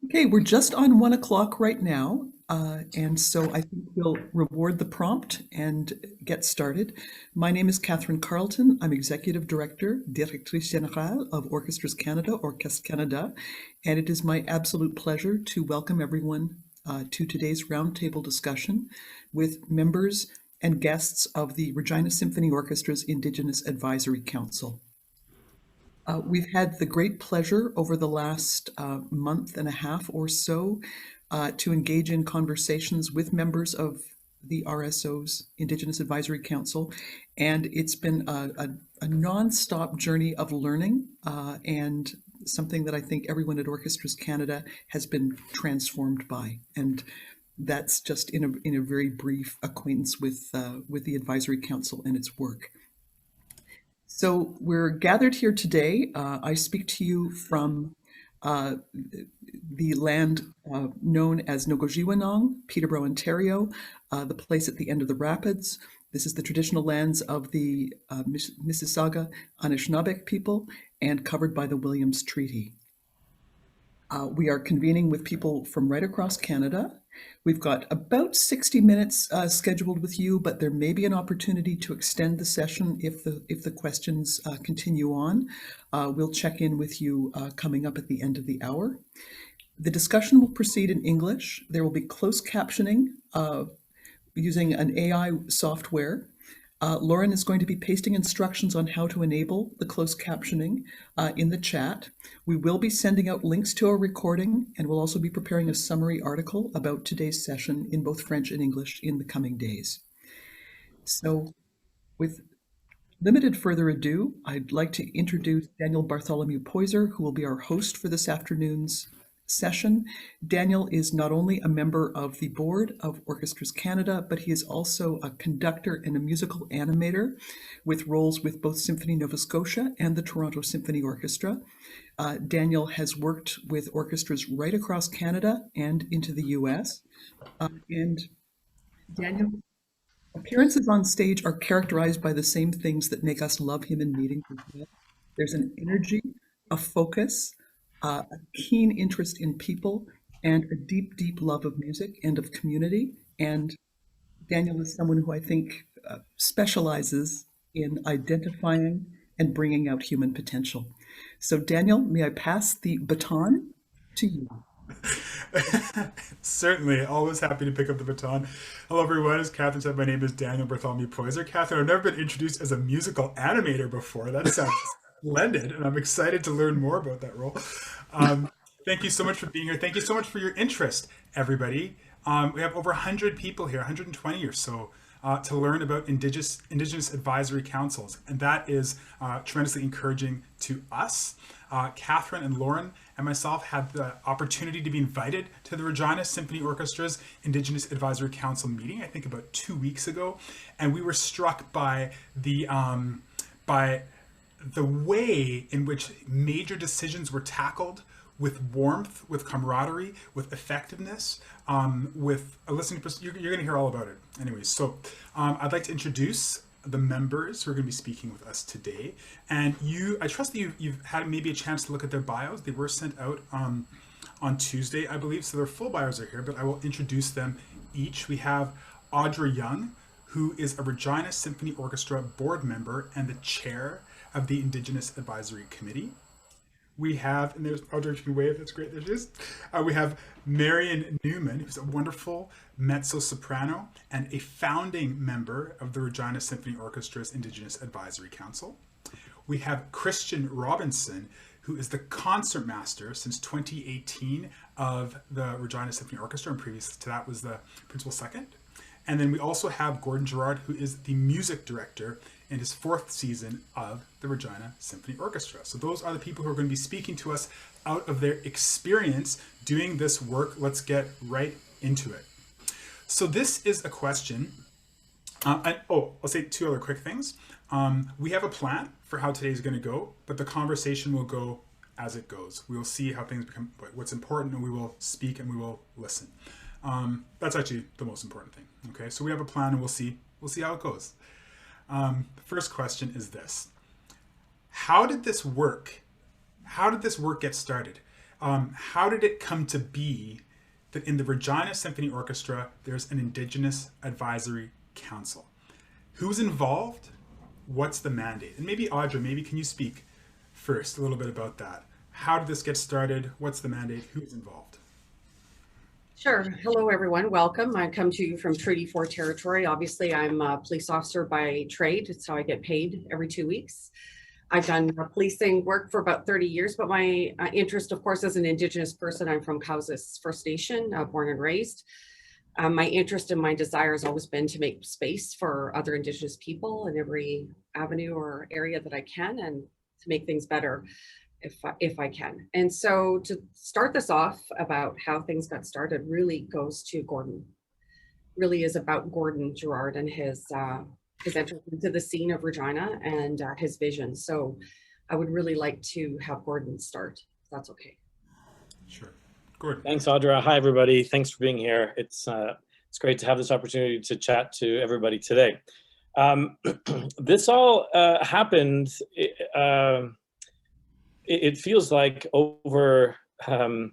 Okay, we're just on 1 o'clock right now, and so I think we'll reward the prompt and get started. My name is Catherine Carleton. I'm Executive Director, Directrice Générale of Orchestras Canada, Orchestra Canada, and it is my absolute pleasure to welcome everyone to today's roundtable discussion with members and guests of the Regina Symphony Orchestra's Indigenous Advisory Council. We've had the great pleasure over the last month and a half or so to engage in conversations with members of the RSO's Indigenous Advisory Council, and it's been a nonstop journey of learning and something that I think everyone at Orchestras Canada has been transformed by. And that's just in a very brief acquaintance with the Advisory Council and its work. So we're gathered here today. I speak to you from the land known as 𝐶𝐞 Peterborough, Ontario, the place at the end of the rapids. This is the traditional lands of the Mississauga Anishinaabe people and covered by the Williams Treaty. We are convening with people from right across Canada. We've got about 60 minutes scheduled with you, but there may be an opportunity to extend the session if the questions continue on. We'll check in with you coming up at the end of the hour. The discussion will proceed in English. There will be closed captioning using an AI software. Lauren is going to be pasting instructions on how to enable the closed captioning in the chat. We will be sending out links to our recording, and we'll also be preparing a summary article about today's session in both French and English in the coming days. So with limited further ado, I'd like to introduce Daniel Bartholomew Poyser, who will be our host for this afternoon's session. Daniel is not only a member of the board of Orchestras Canada, but he is also a conductor and a musical animator with roles with both Symphony Nova Scotia and the Toronto Symphony Orchestra. Daniel has worked with orchestras right across Canada and into the US. And Daniel, appearances on stage are characterized by the same things that make us love him in meetings as well. There's an energy, a focus, a keen interest in people, and a deep, deep love of music and of community. And Daniel is someone who I think specializes in identifying and bringing out human potential. So Daniel, may I pass the baton to you? Certainly, always happy to pick up the baton. Hello, everyone. As Catherine said, my name is Daniel Bartholomew Poyser. Catherine, I've never been introduced as a musical animator before. That sounds splendid, and I'm excited to learn more about that role. Thank you so much for being here. Thank you so much for your interest, everybody. We have over 100 people here, 120 or so, to learn about Indigenous advisory councils, and that is tremendously encouraging to us. Catherine and Lauren and myself had the opportunity to be invited to the Regina Symphony Orchestra's Indigenous Advisory Council meeting, I think about 2 weeks ago, and we were struck by the way in which major decisions were tackled with warmth, with camaraderie, with effectiveness, with a listening. You're going to hear all about it. Anyways, so I'd like to introduce the members who are going to be speaking with us today. And I trust that you've had maybe a chance to look at their bios. They were sent out on Tuesday, I believe, so their full bios are here, but I will introduce them each. We have Audra Young, who is a Regina Symphony Orchestra board member and the chair of the Indigenous Advisory Committee. We have, and there's Audra, you can wave, that's great, there she is. We have Marion Newman, who's a wonderful mezzo-soprano and a founding member of the Regina Symphony Orchestra's Indigenous Advisory Council. We have Christian Robinson, who is the concertmaster since 2018 of the Regina Symphony Orchestra, and previous to that was the principal second. And then we also have Gordon Gerrard, who is the music director in his 4th season of the Regina Symphony Orchestra. So those are the people who are going to be speaking to us out of their experience doing this work. Let's get right into it. So this is a question, I'll say 2 other quick things. We have a plan for how today is going to go, but the conversation will go as it goes. We will see how things become, what's important, and we will speak and we will listen. That's actually the most important thing. Okay, so we have a plan and we'll see how it goes. The first question is this: how did this work? How did this work get started? How did it come to be that in the Regina Symphony Orchestra, there's an Indigenous Advisory Council? Who's involved? What's the mandate? And maybe Audra, maybe can you speak first a little bit about that? How did this get started? What's the mandate? Who's involved? Sure. Hello, everyone. Welcome. I come to you from Treaty 4 territory. Obviously, I'm a police officer by trade. It's how I get paid every 2 weeks. I've done policing work for about 30 years, but my interest, of course, as an Indigenous person, I'm from 𝐏𝐻𝐧𝐝 First Nation, born and raised. My interest and my desire has always been to make space for other Indigenous people in every avenue or area that I can, and to make things better if I can. And so to start this off about how things got started really goes to Gordon. Really is about Gordon Gerrard and his entrance into the scene of Regina and his vision. So I would really like to have Gordon start, if that's okay. Sure. Gordon. Thanks, Audra. Hi, everybody. Thanks for being here. It's great to have this opportunity to chat to everybody today. This all happened, it feels like over a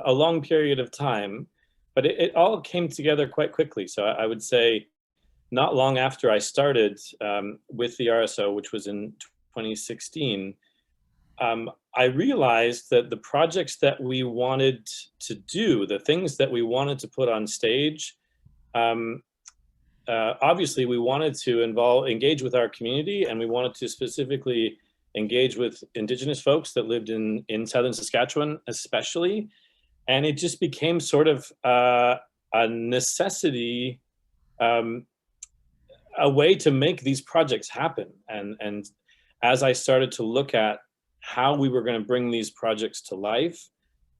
long period of time, but it all came together quite quickly. So I would say not long after I started with the RSO, which was in 2016, I realized that the projects that we wanted to do, the things that we wanted to put on stage, obviously we wanted to engage with our community, and we wanted to specifically engage with Indigenous folks that lived in southern Saskatchewan especially. And it just became sort of a necessity, a way to make these projects happen. And as I started to look at how we were going to bring these projects to life,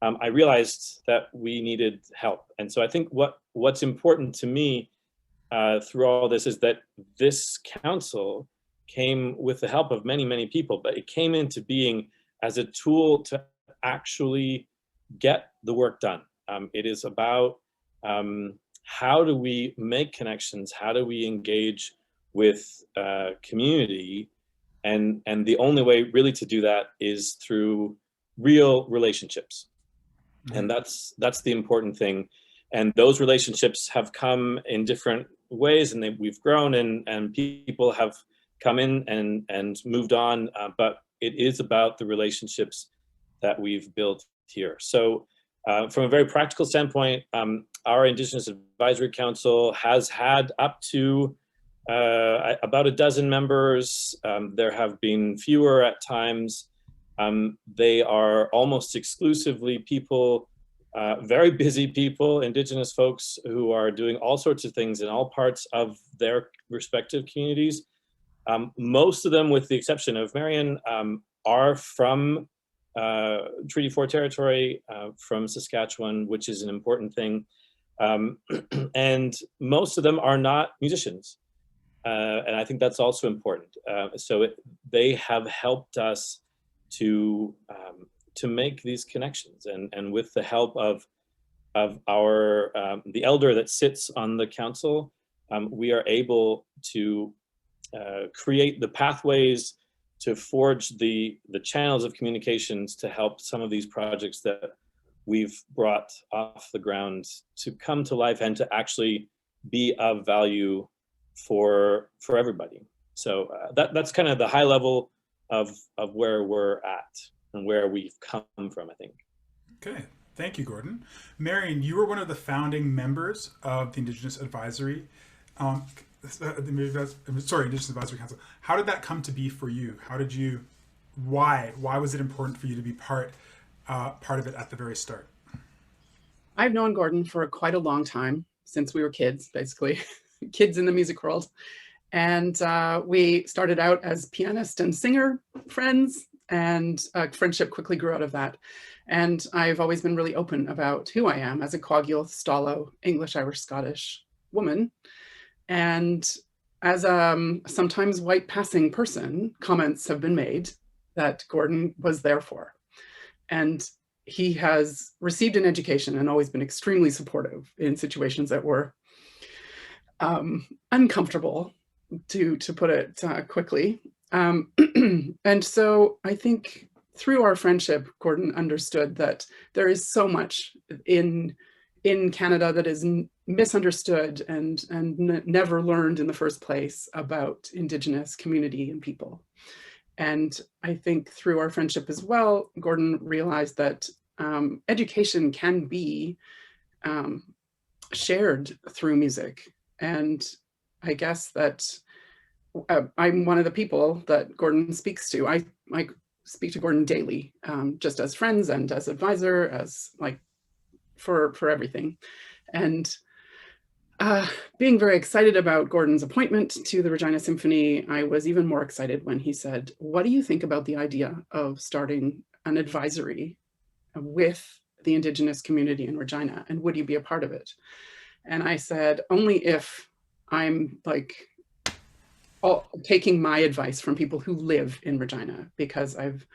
I realized that we needed help. And so I think what's important to me through all this is that this council came with the help of many, many people, but it came into being as a tool to actually get the work done. It is about how do we make connections? How do we engage with community? And the only way really to do that is through real relationships. Mm-hmm. And that's the important thing. And those relationships have come in different ways, and we've grown, and people have come in and moved on, but it is about the relationships that we've built here. So from a very practical standpoint, our Indigenous Advisory Council has had up to about a dozen members. There have been fewer at times. They are almost exclusively people, very busy people, Indigenous folks who are doing all sorts of things in all parts of their respective communities. Most of them, with the exception of Marion, are from Treaty 4 territory, from Saskatchewan, which is an important thing. And most of them are not musicians. And I think that's also important. So they have helped us to make these connections. And with the help of our, the elder that sits on the council, we are able to create the pathways to forge the channels of communications to help some of these projects that we've brought off the ground to come to life and to actually be of value for everybody. So that's kind of the high level of where we're at and where we've come from, I think. Okay, thank you, Gordon. Marion, you were one of the founding members of the Indigenous Advisory Indigenous Advisory Council. How did that come to be for you? How did you, why was it important for you to be part of it at the very start? I've known Gordon for quite a long time, since we were kids, basically, kids in the music world. And we started out as pianist and singer friends, and friendship quickly grew out of that. And I've always been really open about who I am as a 𝐏𝐲 𝐶𝐴 English, Irish, Scottish woman. And as a sometimes white passing person, comments have been made that Gordon was there for. And he has received an education and always been extremely supportive in situations that were uncomfortable, to put it quickly. And so I think through our friendship, Gordon understood that there is so much in Canada that is misunderstood and never learned in the first place about Indigenous community and people. And I think through our friendship as well, Gordon realized that education can be shared through music. And I guess that I'm one of the people that Gordon speaks to. I speak to Gordon daily, just as friends and as advisor, as like for everything. And being very excited about Gordon's appointment to the Regina Symphony, I was even more excited when he said, what do you think about the idea of starting an advisory with the Indigenous community in Regina, and would you be a part of it? And I said, only if I'm like taking my advice from people who live in Regina, because I've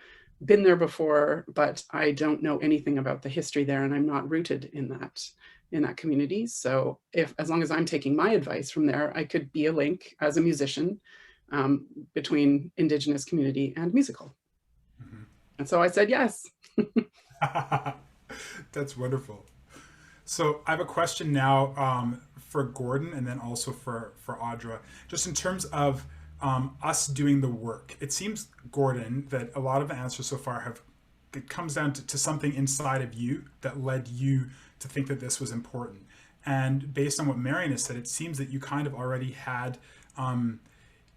been there before, but I don't know anything about the history there, and I'm not rooted in that community. So as long as I'm taking my advice from there, I could be a link as a musician between Indigenous community and musical. Mm-hmm. And so I said yes. That's wonderful. So I have a question now for Gordon, and then also for Audra, just in terms of us doing the work. It seems, Gordon, that a lot of the answers so far it comes down to something inside of you that led you to think that this was important. And based on what Marion has said, it seems that you kind of already had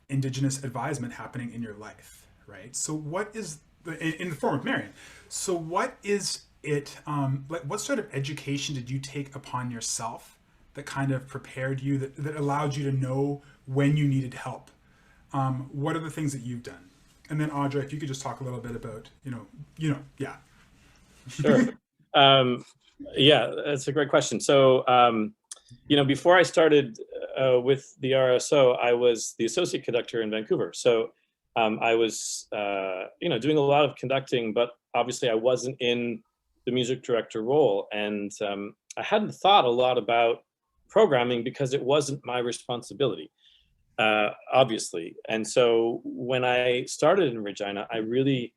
Indigenous advisement happening in your life, right? So what is, in the form of Marion, so what is it, like what sort of education did you take upon yourself that kind of prepared you, that allowed you to know when you needed help? What are the things that you've done? And then Audra, if you could just talk a little bit about, yeah. Sure. Yeah, that's a great question. So, before I started with the RSO, I was the associate conductor in Vancouver. So I was, doing a lot of conducting, but obviously I wasn't in the music director role. And I hadn't thought a lot about programming because it wasn't my responsibility, obviously. And so when I started in Regina, I really,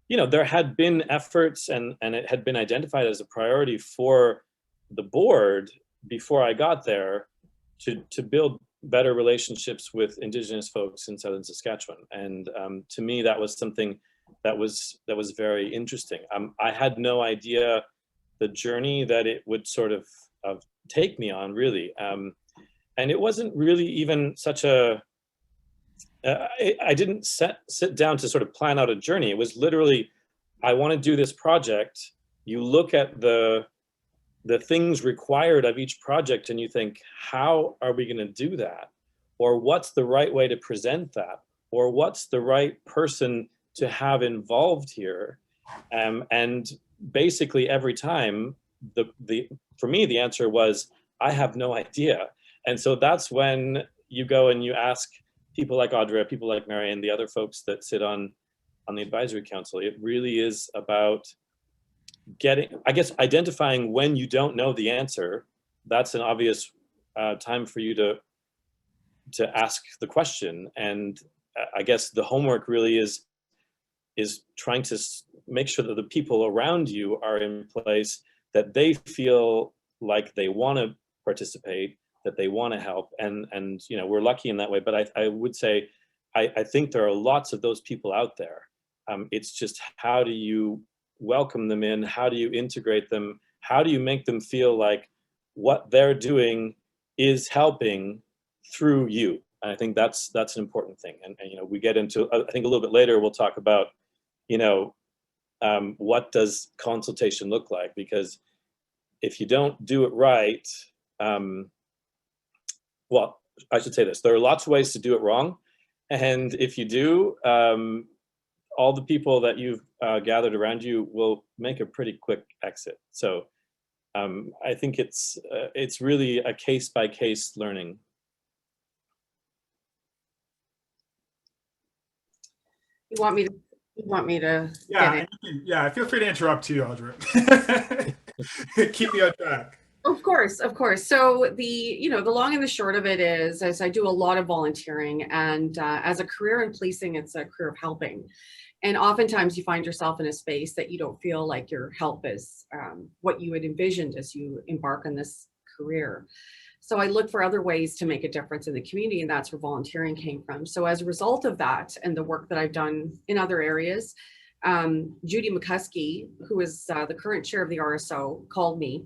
there had been efforts and it had been identified as a priority for the board before I got there to build better relationships with Indigenous folks in Southern Saskatchewan. And to me, that was something that was very interesting. I had no idea the journey that it would sort of take me on, really. And it wasn't really even such a, I didn't sit down to sort of plan out a journey. It was literally, I want to do this project. You look at the things required of each project and you think, how are we going to do that? Or what's the right way to present that? Or what's the right person to have involved here? And basically every time, for me, the answer was, I have no idea. And so that's when you go and you ask people like Audra, people like Marion, the other folks that sit on the advisory council. It really is about identifying when you don't know the answer. That's an obvious time for you to ask the question. And I guess the homework really is trying to make sure that the people around you are in place, that they feel like they want to participate, that they want to help. And we're lucky in that way. But I would say, I think there are lots of those people out there. It's just, how do you welcome them in? How do you integrate them? How do you make them feel like what they're doing is helping through you? And I think that's an important thing. And we get into, I think a little bit later, we'll talk about, what does consultation look like? Because if you don't do it right, well, I should say this, there are lots of ways to do it wrong. And if you do, all the people that you've gathered around you will make a pretty quick exit. So I think it's really a case-by-case learning. You want me to Yeah, yeah, feel free to interrupt too, Audra. Keep me on track. Of course. So the long and the short of it is, as I do a lot of volunteering, and as a career in policing, it's a career of helping. And oftentimes you find yourself in a space that you don't feel like your help is what you had envisioned as you embark on this career. So I look for other ways to make a difference in the community, and that's where volunteering came from. So as a result of that and the work that I've done in other areas, Judy McCuskey, who is the current chair of the RSO, called me.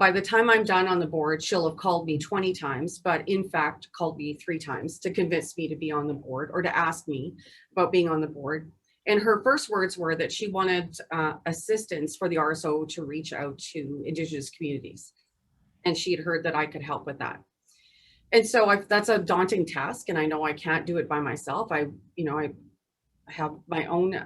By the time I'm done on the board, she'll have called me 20 times, but in fact called me 3 times to convince me to be on the board or to ask me about being on the board. And her first words were that she wanted assistance for the RSO to reach out to Indigenous communities. And she had heard that I could help with that. And so that's a daunting task, and I know I can't do it by myself. I have my own,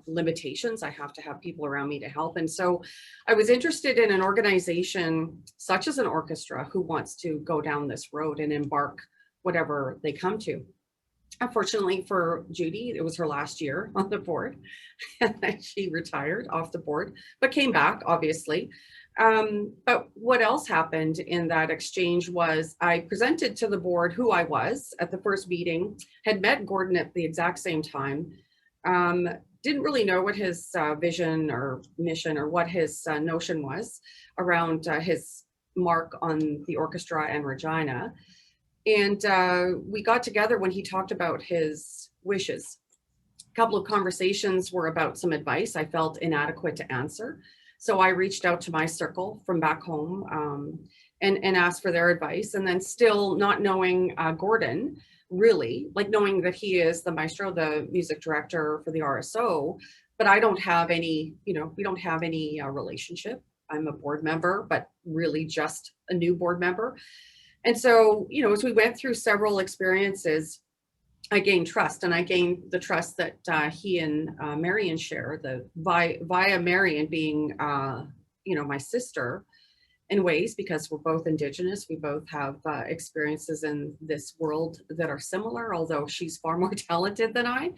limitations. I have to have people around me to help. And so I was interested in an organization such as an orchestra who wants to go down this road and embark whatever they come to. Unfortunately for Judy, it was her last year on the board. She retired off the board, but came back, obviously. But what else happened in that exchange was I presented to the board who I was at the first meeting, had met Gordon at the exact same time, didn't really know what his vision or mission or what his notion was around his mark on the orchestra and Regina. And we got together when he talked about his wishes. A couple of conversations were about some advice I felt inadequate to answer. So I reached out to my circle from back home and asked for their advice. And then still not knowing Gordon, really, like knowing that he is the maestro, the music director for the RSO, but I don't have any, we don't have any relationship. I'm a board member, but really just a new board member. And so, as we went through several experiences, I gained trust, and I gained the trust that he and Marion share, via Marion being, my sister in ways, because we're both Indigenous. We both have experiences in this world that are similar, although she's far more talented than I.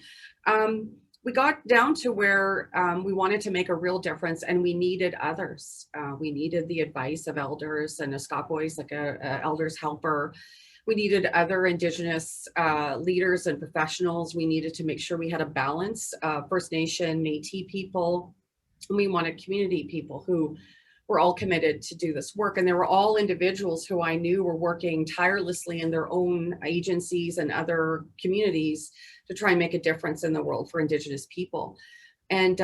We got down to where we wanted to make a real difference, and we needed others. We needed the advice of elders and escapois, like a elder's helper. We needed other Indigenous leaders and professionals. We needed to make sure we had a balance, First Nation, Métis people, and we wanted community people who were all committed to do this work. And they were all individuals who I knew were working tirelessly in their own agencies and other communities to try and make a difference in the world for Indigenous people. And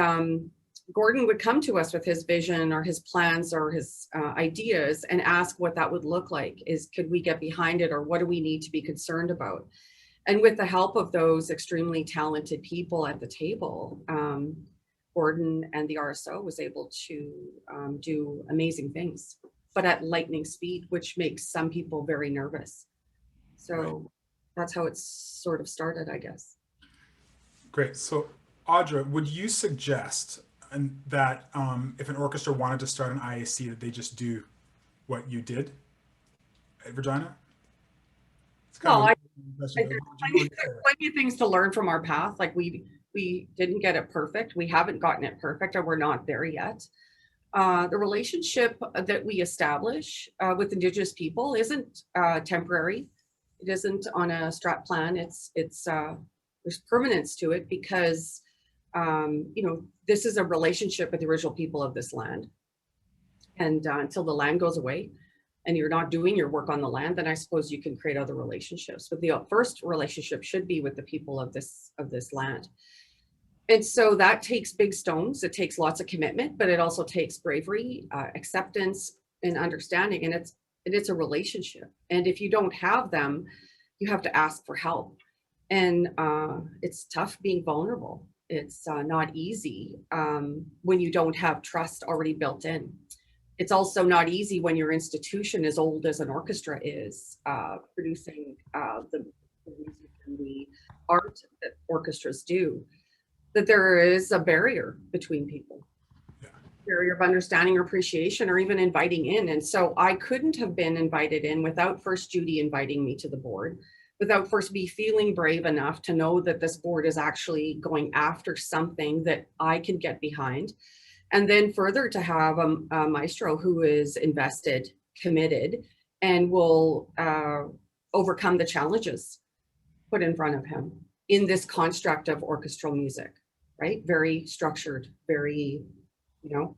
Gordon would come to us with his vision or his plans or his ideas and ask what that would look like. Could we get behind it, or what do we need to be concerned about? And with the help of those extremely talented people at the table, Gordon and the RSO was able to do amazing things, but at lightning speed, which makes some people very nervous. So that's how it's sort of started, I guess. Great. So Audra, would you suggest that if an orchestra wanted to start an IAC, that they just do what you did at Regina? Well, I think there's plenty of things to learn from our path. Like we didn't get it perfect. We haven't gotten it perfect, or we're not there yet. The relationship that we establish with Indigenous people isn't temporary. It isn't on a strat plan. There's permanence to it, because this is a relationship with the original people of this land. And until the land goes away and you're not doing your work on the land, then I suppose you can create other relationships. But the first relationship should be with the people of this land. And so that takes big stones. It takes lots of commitment, but it also takes bravery, acceptance, and understanding. And it's a relationship. And if you don't have them, you have to ask for help. And it's tough being vulnerable. It's not easy when you don't have trust already built in. It's also not easy when your institution, as old as an orchestra is, producing the music and the art that orchestras do, that there is a barrier between people. Barrier of understanding or appreciation, or even inviting in. And so I couldn't have been invited in without first Judy inviting me to the board, without first me feeling brave enough to know that this board is actually going after something that I can get behind. And then further to have a maestro who is invested, committed, and will overcome the challenges put in front of him in this construct of orchestral music. right? Very structured, very, you know,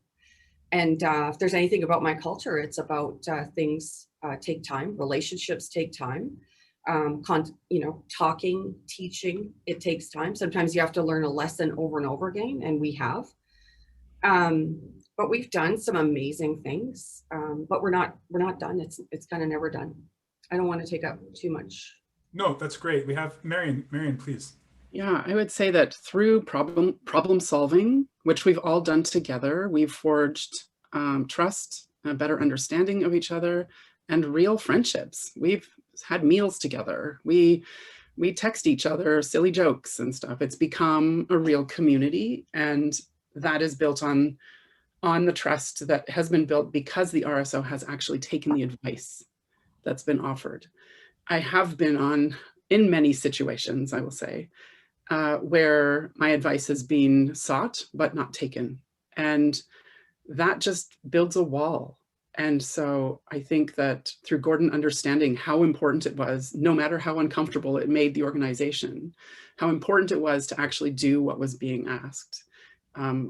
and if there's anything about my culture, it's about things take time, relationships take time, you know, talking, teaching, it takes time. Sometimes you have to learn a lesson over and over again, and we have. But we've done some amazing things, but we're not done. It's kind of never done. I don't want to take up too much. No, that's great. We have Marion. Marion, please. Yeah, I would say that through problem solving, which we've all done together, we've forged trust, a better understanding of each other, and real friendships. We've had meals together. We text each other silly jokes and stuff. It's become a real community, and that is built on the trust that has been built because the RSO has actually taken the advice that's been offered. I have been in many situations, I will say, where my advice has been sought but not taken. And that just builds a wall. And so I think that through Gordon understanding how important it was, no matter how uncomfortable it made the organization, how important it was to actually do what was being asked,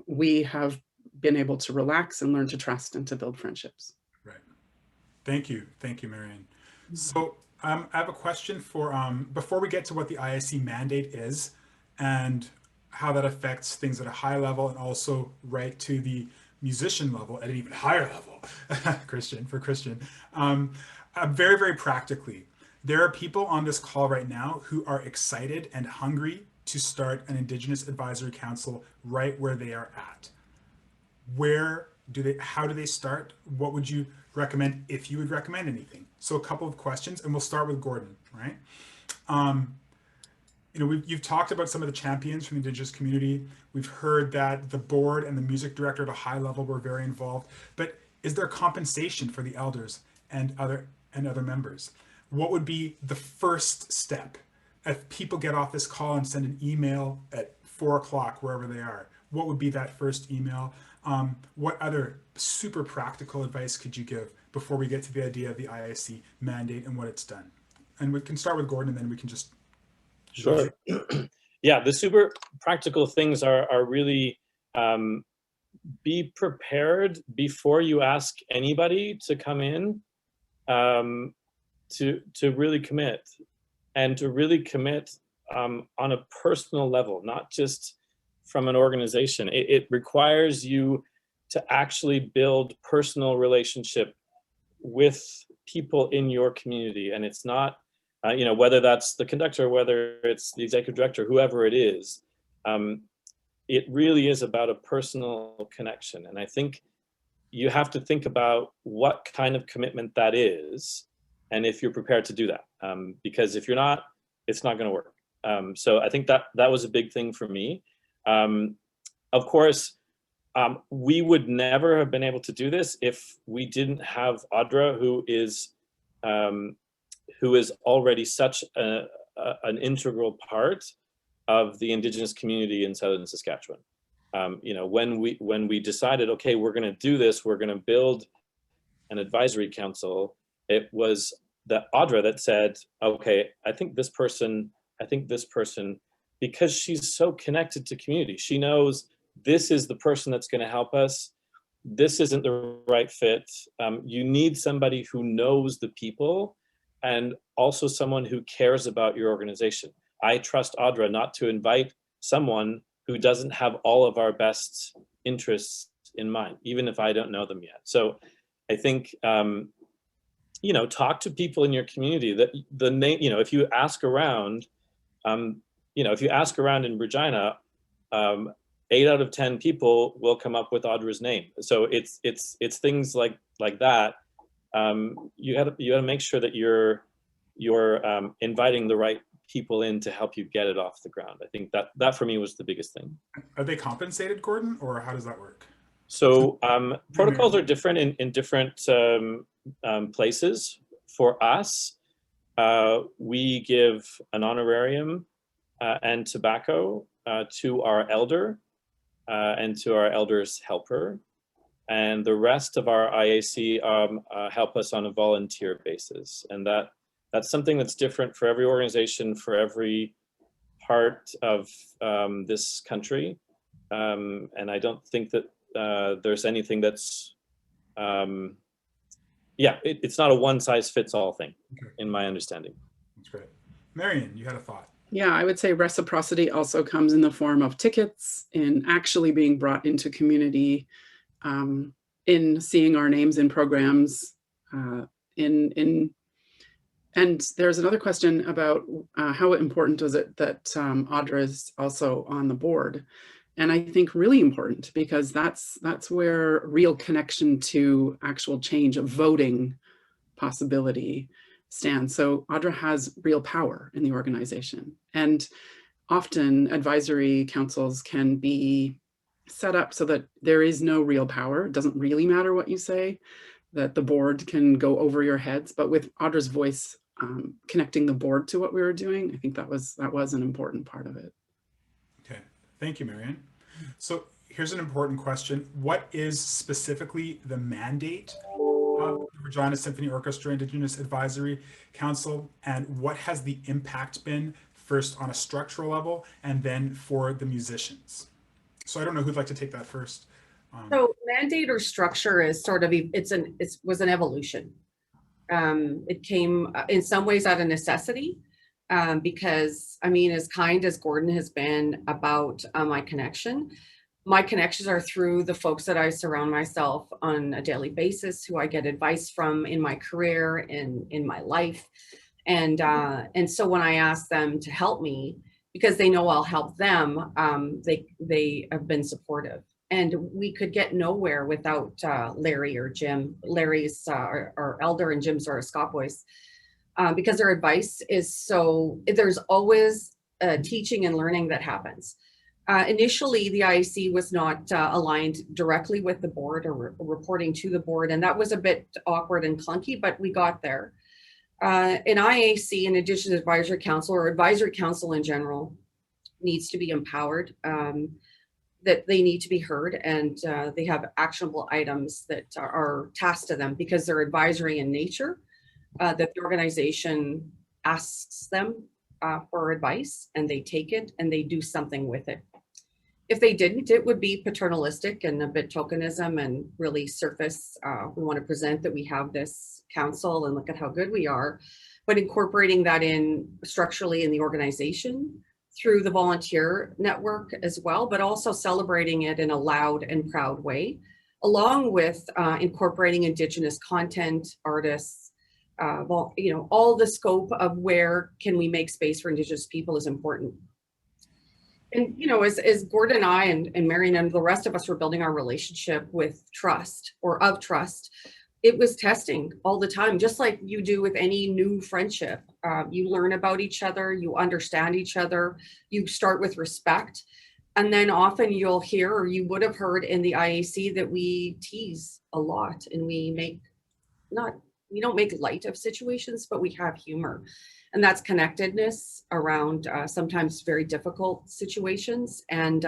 we have been able to relax and learn to trust and to build friendships. Right. Thank you, Marion. So I have a question for, before we get to what the ISC mandate is and how that affects things at a high level and also right to the musician level at an even higher level, Christian, very, very practically, there are people on this call right now who are excited and hungry to start an Indigenous Advisory Council right where they are at. How do they start? What would you recommend, if you would recommend anything? So a couple of questions, and we'll start with Gordon, right? You know, you've talked about some of the champions from the Indigenous community. We've heard that the board and the music director at a high level were very involved, but is there compensation for the elders and other members? What would be the first step? If people get off this call and send an email at 4 o'clock, wherever they are, what would be that first email? What other super practical advice could you give before we get to the idea of the ISC mandate and what it's done? And we can start with Gordon, and then we can just... Sure. Yeah, the super practical things are really be prepared before you ask anybody to come in, to really commit, and to really commit on a personal level, not just from an organization. It requires you to actually build personal relationship with people in your community. And it's not, you know, whether that's the conductor, whether it's the executive director, whoever it is, it really is about a personal connection. And I think you have to think about what kind of commitment that is, and if you're prepared to do that, because if you're not, it's not going to work. So I think that was a big thing for me. Of course, we would never have been able to do this if we didn't have Audra, who is already such an integral part of the Indigenous community in Southern Saskatchewan. You know, when we decided, okay, we're going to do this, we're going to build an advisory council, it was the Audra that said, okay, I think this person, because she's so connected to community, she knows this is the person that's going to help us. This isn't the right fit. You need somebody who knows the people and also someone who cares about your organization. I trust Audra not to invite someone who doesn't have all of our best interests in mind, even if I don't know them yet. So I think, you know, talk to people in your community. That the name, you know, if you ask around, you know, if you ask around in Regina, 8 out of 10 people will come up with Audra's name. So it's things like that. You gotta make sure that you're inviting the right people in to help you get it off the ground. I think that for me was the biggest thing. Are they compensated, Gordon, or how does that work? So protocols are different in different places. For us, we give an honorarium and tobacco to our elder and to our elder's helper. And the rest of our IAC help us on a volunteer basis. And that's something that's different for every organization, for every part of this country. And I don't think that there's anything that's, yeah, it's not a one-size-fits-all thing, in my understanding. That's great. Marion, you had a thought. Yeah, I would say reciprocity also comes in the form of tickets, in actually being brought into community, in seeing our names in programs, and there's another question about how important is it that Audra is also on the board? And I think really important, because that's where real connection to actual change of voting possibility stands. So Audra has real power in the organization. And often advisory councils can be set up so that there is no real power. It doesn't really matter what you say, that the board can go over your heads. But with Audra's voice connecting the board to what we were doing, I think that was an important part of it. Okay, thank you, Marion. So here's an important question. What is specifically the mandate of the Regina Symphony Orchestra Indigenous Advisory Council, and what has the impact been, first on a structural level and then for the musicians? So I don't know who'd like to take that first. So mandate or structure is sort of, it was an evolution. It came in some ways out of necessity, because I mean, as kind as Gordon has been about my connections are through the folks that I surround myself on a daily basis, who I get advice from in my career, in my life. And so when I ask them to help me, because they know I'll help them, they have been supportive. And we could get nowhere without Larry or Jim. Larry's our elder and Jim's our Scott voice, because their advice is so, there's always teaching and learning that happens. Initially, the IAC was not aligned directly with the board or reporting to the board, and that was a bit awkward and clunky, but we got there. An IAC, an Indigenous Advisory Council, or Advisory Council in general, needs to be empowered, that they need to be heard, and they have actionable items that are tasked to them because they're advisory in nature, that the organization asks them for advice, and they take it and they do something with it. If they didn't, it would be paternalistic and a bit tokenism and really surface. We want to present that we have this council and look at how good we are, but incorporating that in structurally in the organization through the volunteer network as well, but also celebrating it in a loud and proud way, along with incorporating Indigenous content, artists, all the scope of where can we make space for Indigenous people is important. And, as Gordon and I and Marion and the rest of us were building our relationship with trust or of trust, it was testing all the time, just like you do with any new friendship. You learn about each other, you understand each other, you start with respect. And then often you'll hear, or you would have heard in the IAC, that we tease a lot and we don't make light of situations, but we have humor. And that's connectedness around sometimes very difficult situations. And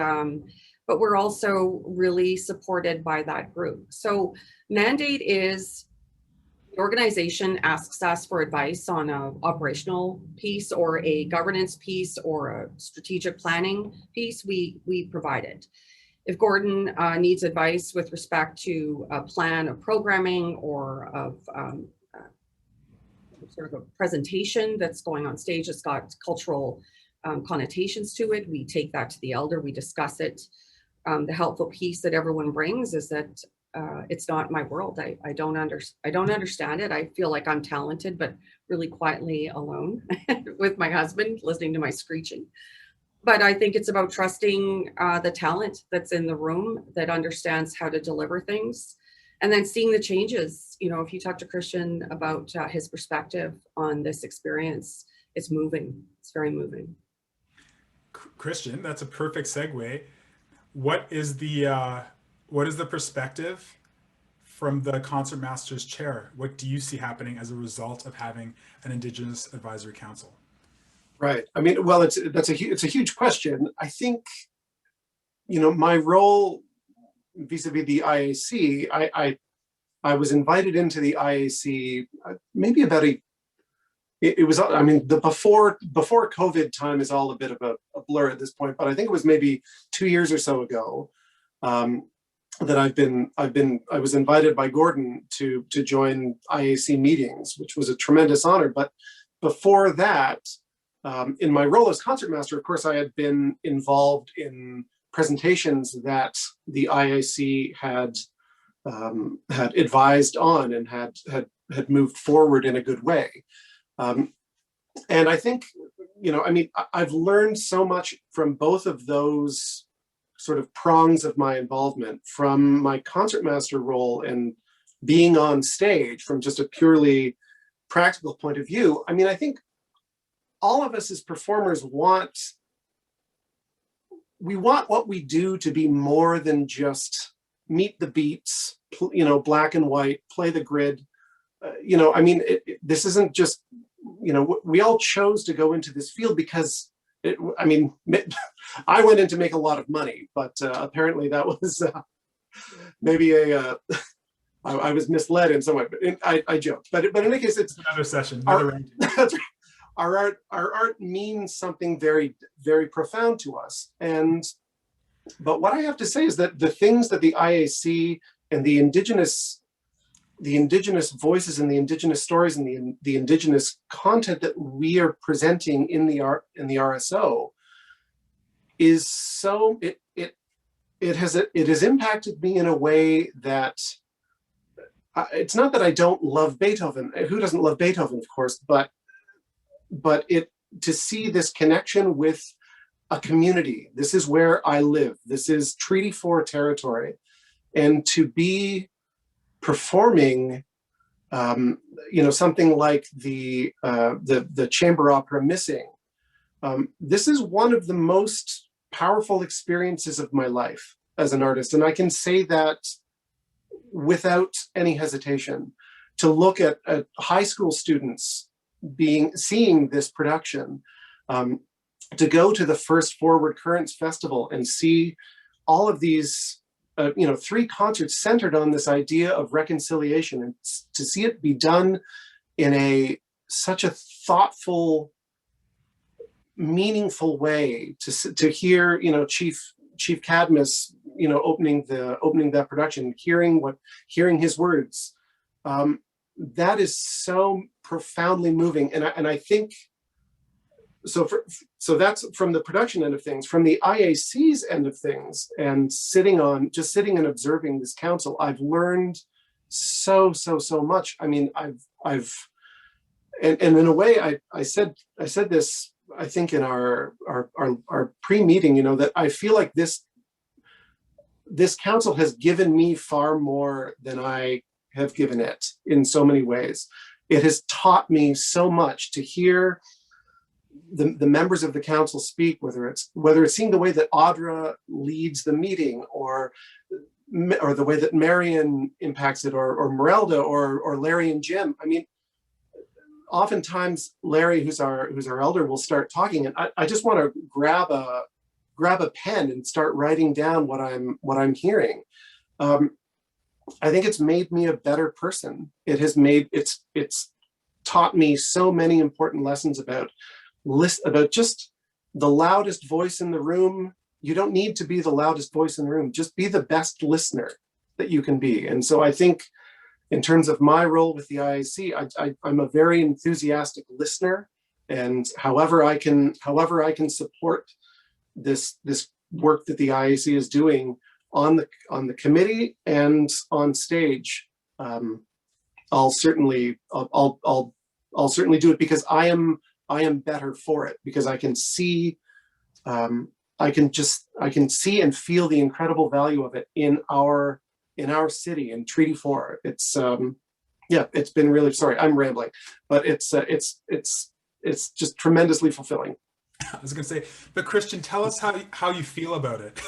but we're also really supported by that group. So mandate is the organization asks us for advice on an operational piece or a governance piece or a strategic planning piece, we provide it. If Gordon needs advice with respect to a plan of programming or of sort of a presentation that's going on stage that's got cultural connotations to it, we take that to the elder, we discuss it. The helpful piece that everyone brings is that it's not my world. I don't understand it. I feel like I'm talented, but really quietly alone with my husband, listening to my screeching. But I think it's about trusting the talent that's in the room that understands how to deliver things. And then seeing the changes. If you talk to Christian about his perspective on this experience, it's moving. It's very moving. Christian, that's a perfect segue. What is the perspective from the concertmaster's chair? What do you see happening as a result of having an Indigenous Advisory Council? Right. I mean, well, it's a huge question. I think, my role vis-a-vis the IAC, I was invited into the IAC maybe about it was, I mean, the before COVID time is all a bit of a blur at this point, but I think it was maybe 2 years or so ago that I was invited by Gordon to join IAC meetings, which was a tremendous honor. But before that, in my role as concertmaster, of course, I had been involved in presentations that the IAC had advised on and had moved forward in a good way. And I think, I mean, I've learned so much from both of those sort of prongs of my involvement, from my concertmaster role and being on stage from just a purely practical point of view. I mean, I think all of us as performers want what we do to be more than just meet the beats, black and white, play the grid. I mean, this isn't just, we all chose to go into this field because I mean, I went in to make a lot of money, but apparently that was maybe I was misled in some way, but I joked. But in any case, it's another session. That's right. Our art means something very, very profound to us. But what I have to say is that the things that the IAC and the indigenous voices and the indigenous stories and the indigenous content that we are presenting in the RSO is so, it has impacted me in a way that it's not that I don't love Beethoven. Who doesn't love Beethoven, of course, but to see this connection with a community. This is where I live. This is Treaty 4 territory, and to be performing, something like the chamber opera Missing. This is one of the most powerful experiences of my life as an artist, and I can say that without any hesitation. To look at high school students seeing this production, to go to the first Forward Currents Festival and see all of these 3 concerts centered on this idea of reconciliation, and to see it be done in such a thoughtful, meaningful way, to hear Chief Cadmus opening that production, hearing his words, that is so profoundly moving. And I think so that's from the production end of things. From the IAC's end of things, and sitting and observing this council, I've learned so much. I mean, I've and in a way, I said this, I think, in our pre-meeting, that I feel like this council has given me far more than I have given it in so many ways. It has taught me so much to hear the members of the council speak, whether it's seeing the way that Audra leads the meeting, or the way that Marion impacts it, or Merelda, or Larry and Jim. I mean, oftentimes Larry, who's our elder, will start talking, and I just want to grab a pen and start writing down what I'm hearing. I think it's made me a better person. It's taught me so many important lessons about just the loudest voice in the room. You don't need to be the loudest voice in the room. Just be the best listener that you can be. And so I think, in terms of my role with the IAC, I'm a very enthusiastic listener, and however I can support this work that the IAC is doing on the committee and on stage, I'll certainly do it, because I am better for it, because I can see I can see and feel the incredible value of it in our city, in Treaty 4. It's it's been really, sorry, I'm rambling, but it's just tremendously fulfilling. I was going to say, but Christian, tell us how you feel about it.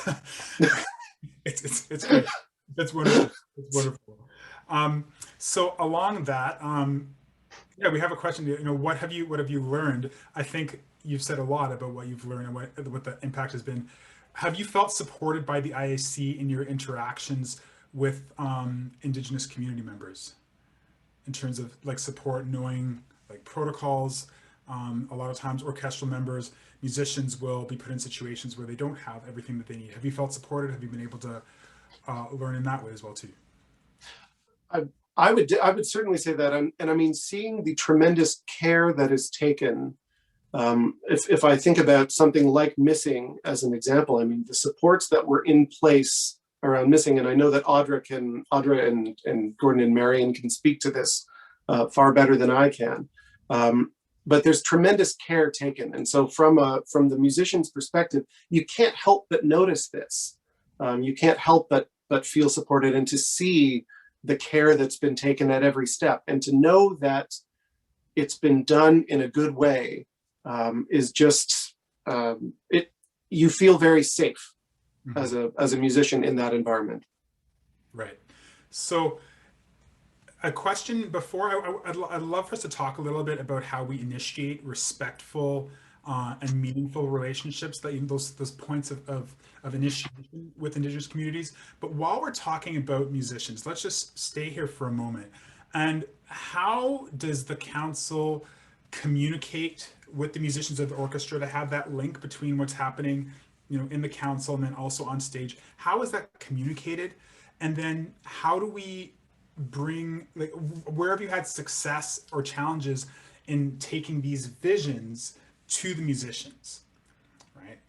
It's great. That's wonderful. It's wonderful. So along that, we have a question. What have you learned? I think you've said a lot about what you've learned and what the impact has been. Have you felt supported by the IAC in your interactions with Indigenous community members, in terms of like support, knowing like protocols. A lot of times orchestral members, musicians will be put in situations where they don't have everything that they need. Have you felt supported? Have you been able to learn in that way as well too? I would certainly say that, and I mean, seeing the tremendous care that is taken. If I think about something like missing as an example, I mean, the supports that were in place around missing, and I know that Audra and Gordon and Marion can speak to this far better than I can. But there's tremendous care taken, and so from the musician's perspective, you can't help but notice this. You can't help but feel supported, and to see the care that's been taken at every step, and to know that it's been done in a good way. Is just you feel very safe as a musician in that environment. Right. So a question before I'd love for us to talk a little bit about how we initiate respectful and meaningful relationships, that those points of initiation with Indigenous communities. But while we're talking about musicians, let's just stay here for a moment. And how does the council communicate with the musicians of the orchestra to have that link between what's happening, in the council and then also on stage? How is that communicated? And then how do we bring, like, where have you had success or challenges in taking these visions to the musicians, right?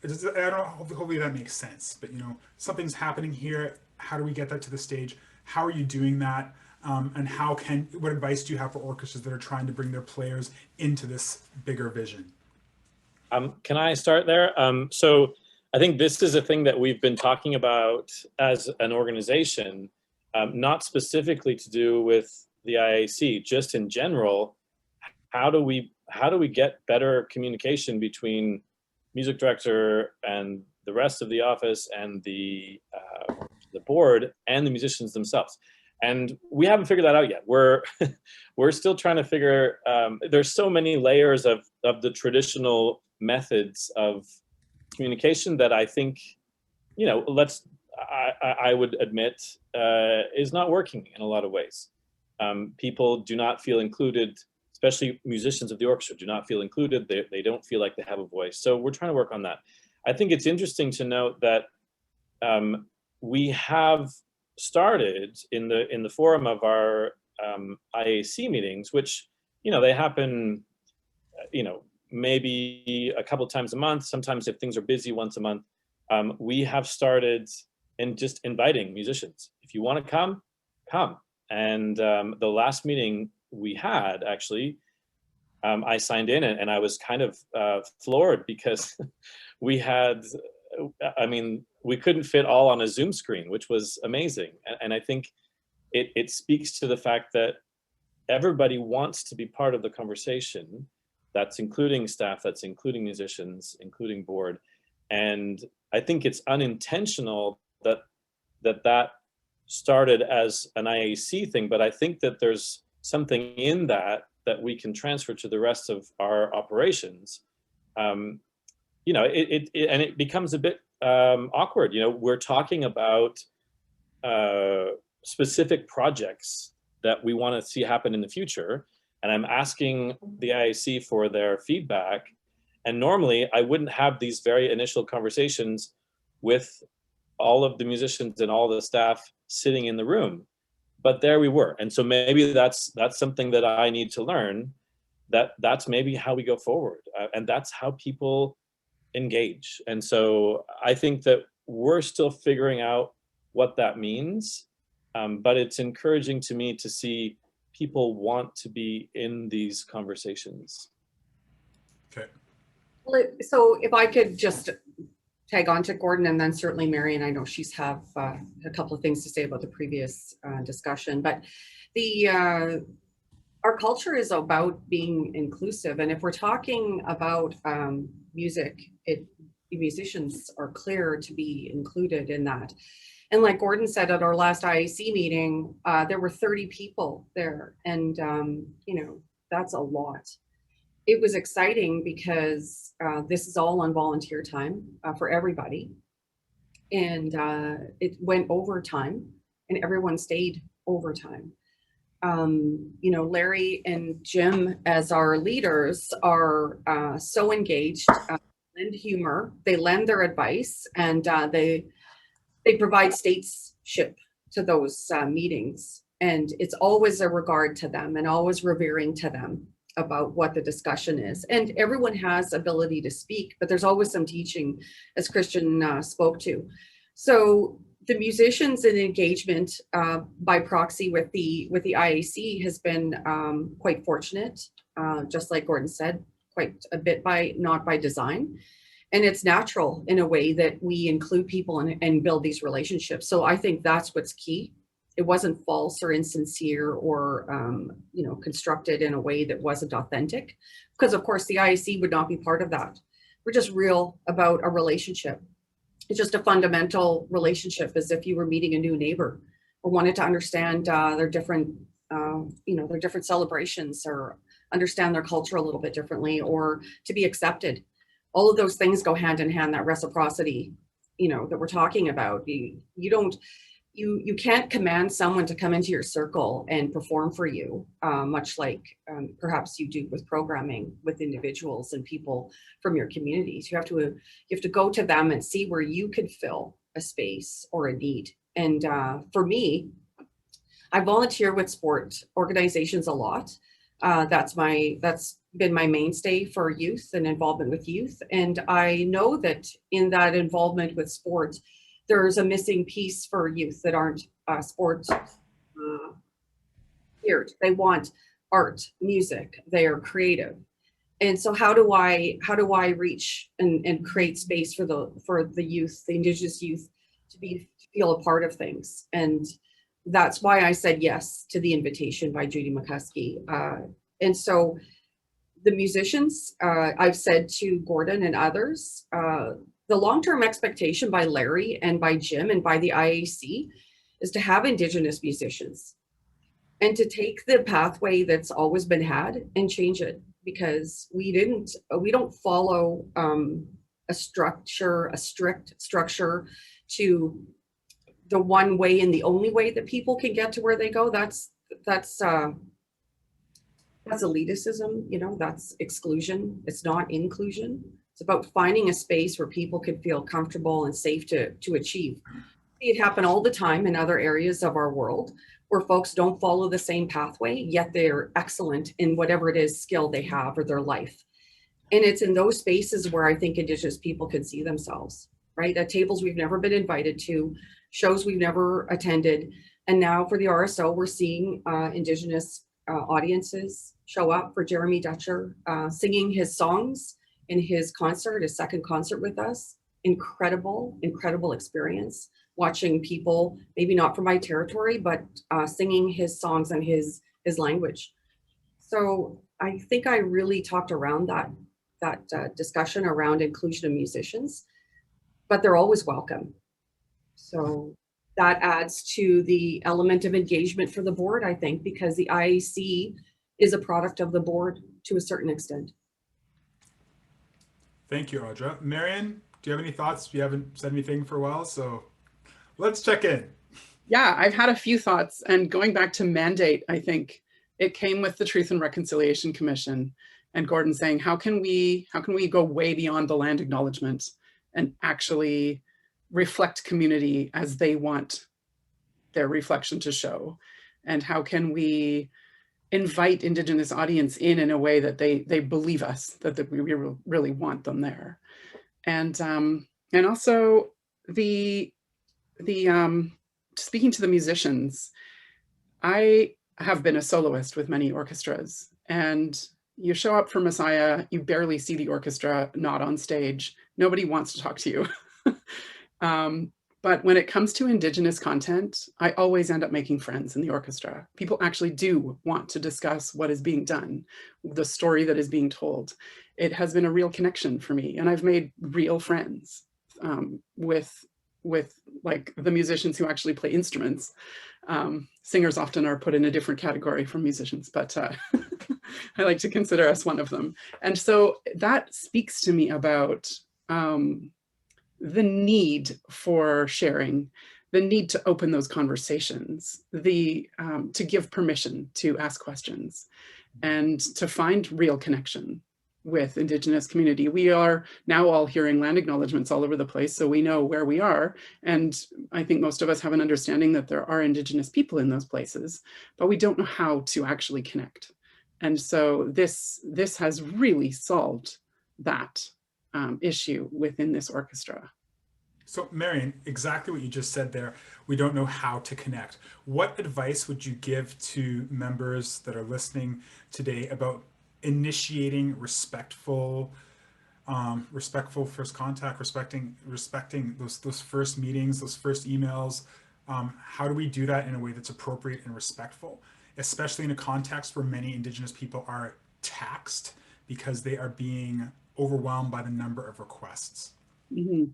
I don't know, hopefully that makes sense, but something's happening here. How do we get that to the stage? How are you doing that? And what advice do you have for orchestras that are trying to bring their players into this bigger vision? Can I start there? So I think this is a thing that we've been talking about as an organization, not specifically to do with the IAC, just in general. How do we get better communication between music director and the rest of the office and the board and the musicians themselves? And we haven't figured that out yet. We're still trying to figure. There's so many layers of the traditional methods of communication that I think, I would admit, is not working in a lot of ways. People do not feel included, especially musicians of the orchestra do not feel included. They don't feel like they have a voice. So we're trying to work on that. I think it's interesting to note that we have started in the forum of our IAC meetings, which they happen maybe a couple times a month. Sometimes if things are busy, once a month. We have started in just inviting musicians. If you want to come. And the last meeting we had, actually, I signed in and I was kind of floored because we had, we couldn't fit all on a Zoom screen, which was amazing. And I think it speaks to the fact that everybody wants to be part of the conversation. That's including staff, that's including musicians, including board. And I think it's unintentional that started as an IAC thing, but I think that there's something in that we can transfer to the rest of our operations. It becomes a bit awkward. We're talking about specific projects that we want to see happen in the future, and I'm asking the IAC for their feedback. And normally I wouldn't have these very initial conversations with all of the musicians and all the staff sitting in the room, but there we were. And so maybe that's something that I need to learn, that's maybe how we go forward, and that's how people engage. And so I think that we're still figuring out what that means, but it's encouraging to me to see people want to be in these conversations. Okay. So if I could just tag on to Gordon, and then certainly Marion, I know she's have a couple of things to say about the previous discussion, but our culture is about being inclusive. And if we're talking about music, musicians are clear to be included in that. And like Gordon said, at our last IAC meeting, there were 30 people there, and that's a lot. It was exciting because this is all on volunteer time for everybody. And it went overtime and everyone stayed overtime. You know, Larry and Jim as our leaders are so engaged, lend humor, they lend their advice, and they provide statesship to those meetings. And it's always a regard to them and always revering to them about what the discussion is. And everyone has ability to speak, but there's always some teaching, as Christian spoke to. So the musicians and engagement by proxy with the IAC has been quite fortunate, just like Gordon said, quite a bit not by design. And it's natural in a way that we include people and build these relationships. So I think that's what's key. It wasn't false or insincere or you know, constructed in a way that wasn't authentic, because of course the IAC would not be part of that. We're just real about a relationship. It's just a fundamental relationship, as if you were meeting a new neighbor or wanted to understand their different, you know, their different celebrations, or understand their culture a little bit differently, or to be accepted. All of those things go hand in hand, that reciprocity, you know, that we're talking about. You can't command someone to come into your circle and perform for you, much like perhaps you do with programming with individuals and people from your communities. You have to go to them and see where you could fill a space or a need. And for me, I volunteer with sport organizations a lot. That's been my mainstay for youth and involvement with youth. And I know that in that involvement with sport, there's a missing piece for youth that aren't sports geared. They want art, music, they are creative. And so how do I reach and create space for the youth, the Indigenous youth, to feel a part of things? And that's why I said yes to the invitation by Judy McCuskey. And so the musicians, I've said to Gordon and others, the long-term expectation by Larry and by Jim and by the IAC is to have Indigenous musicians and to take the pathway that's always been had and change it, because we don't follow a strict structure to the one way and the only way that people can get to where they go. That's elitism, you know, that's exclusion. It's not inclusion. It's about finding a space where people can feel comfortable and safe to achieve. See it happen all the time in other areas of our world where folks don't follow the same pathway, yet they're excellent in whatever it is skill they have or their life. And it's in those spaces where I think Indigenous people can see themselves, right? At tables we've never been invited to, shows we've never attended. And now for the RSO, we're seeing Indigenous audiences show up for Jeremy Dutcher singing his songs in his concert, his second concert with us. Incredible experience. Watching people, maybe not from my territory, but singing his songs in his language. So I think I really talked around that discussion around inclusion of musicians, but they're always welcome. So that adds to the element of engagement for the board, I think, because the IAC is a product of the board to a certain extent. Thank you, Audra. Marion, do you have any thoughts? You haven't said anything for a while, so let's check in. Yeah, I've had a few thoughts, and going back to mandate, I think it came with the Truth and Reconciliation Commission and Gordon saying, how can we go way beyond the land acknowledgement and actually reflect community as they want their reflection to show? And how can we invite Indigenous audience in a way that they believe us, that we really want them there? And also the speaking to the musicians, I have been a soloist with many orchestras, and you show up for Messiah, you barely see the orchestra not on stage. Nobody wants to talk to you. But when it comes to Indigenous content, I always end up making friends in the orchestra. People actually do want to discuss what is being done, the story that is being told. It has been a real connection for me, and I've made real friends with like the musicians who actually play instruments. Singers often are put in a different category from musicians, but I like to consider us one of them. And so that speaks to me about the need for sharing, the need to open those conversations, to give permission to ask questions, and to find real connection with Indigenous community. We are now all hearing land acknowledgements all over the place, so we know where we are. And I think most of us have an understanding that there are Indigenous people in those places, but we don't know how to actually connect. And so this has really solved that issue within this orchestra. So Marion, exactly what you just said there, we don't know how to connect. What advice would you give to members that are listening today about initiating respectful first contact, respecting those first meetings, those first emails? How do we do that in a way that's appropriate and respectful, especially in a context where many Indigenous people are taxed because they are being overwhelmed by the number of requests? Mm-hmm.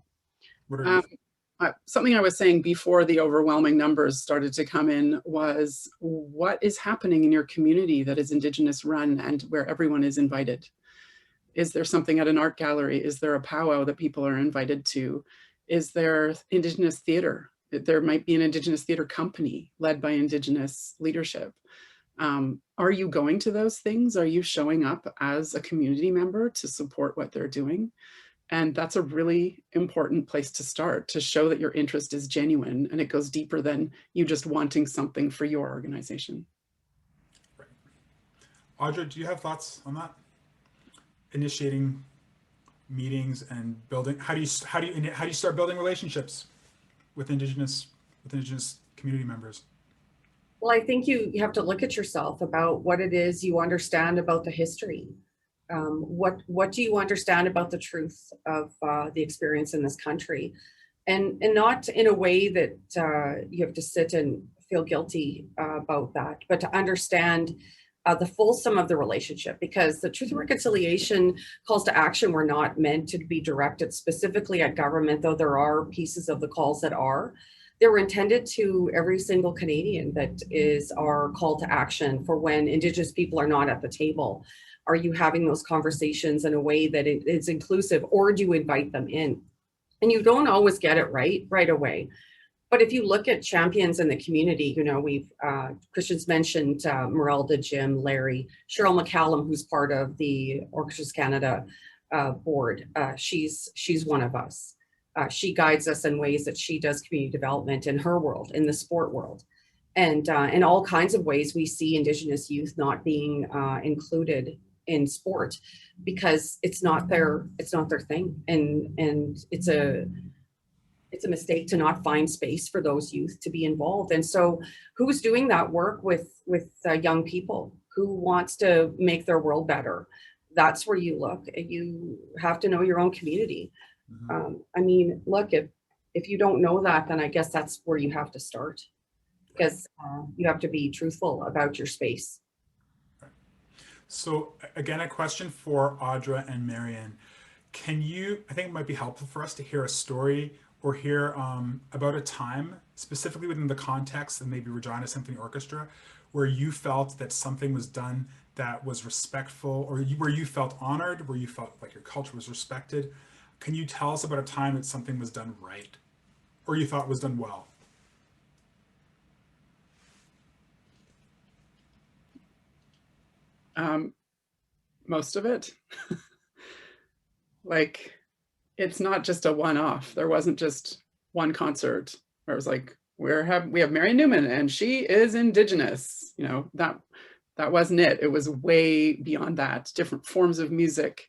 What are something I was saying before the overwhelming numbers started to come in was, what is happening in your community that is Indigenous run and where everyone is invited? Is there something at an art gallery? Is there a powwow that people are invited to? Is there Indigenous theater? There might be an Indigenous theater company led by Indigenous leadership. Are you going to those things? Are you showing up as a community member to support what they're doing? And that's a really important place to start, to show that your interest is genuine and it goes deeper than you just wanting something for your organization. Right. Audra, do you have thoughts on that? Initiating meetings and building, how do you start building relationships with Indigenous community members? Well, I think you have to look at yourself about what it is you understand about the history. What do you understand about the truth of the experience in this country, and not in a way that you have to sit and feel guilty about that, but to understand the fulsome of the relationship, because the Truth and Reconciliation calls to action were not meant to be directed specifically at government, though there are pieces of the calls that are. They were intended to every single Canadian. That is our call to action for when Indigenous people are not at the table. Are you having those conversations in a way that it is inclusive, or do you invite them in? And you don't always get it right away. But if you look at champions in the community, you know, we've, Christian's mentioned Merelda, Jim, Larry, Cheryl McCallum, who's part of the Orchestras Canada board. She's one of us. She guides us in ways that she does community development in her world, in the sport world. And in all kinds of ways, we see Indigenous youth not being included in sport because it's not their thing. And it's a mistake to not find space for those youth to be involved. And so who's doing that work with young people? Who wants to make their world better? That's where you look. You have to know your own community. Mm-hmm. I mean, look, if you don't know that, then I guess that's where you have to start, because you have to be truthful about your space. So again, a question for Audra and Marion. I think it might be helpful for us to hear a story or hear about a time, specifically within the context of maybe Regina Symphony Orchestra, where you felt that something was done that was respectful, or where you felt honored, where you felt like your culture was respected. Can you tell us about a time that something was done right, or you thought was done well? Most of it. Like, it's not just a one-off. There wasn't just one concert where it was like, we have Marion Newman and she is Indigenous. You know, that wasn't it. It was way beyond that. Different forms of music,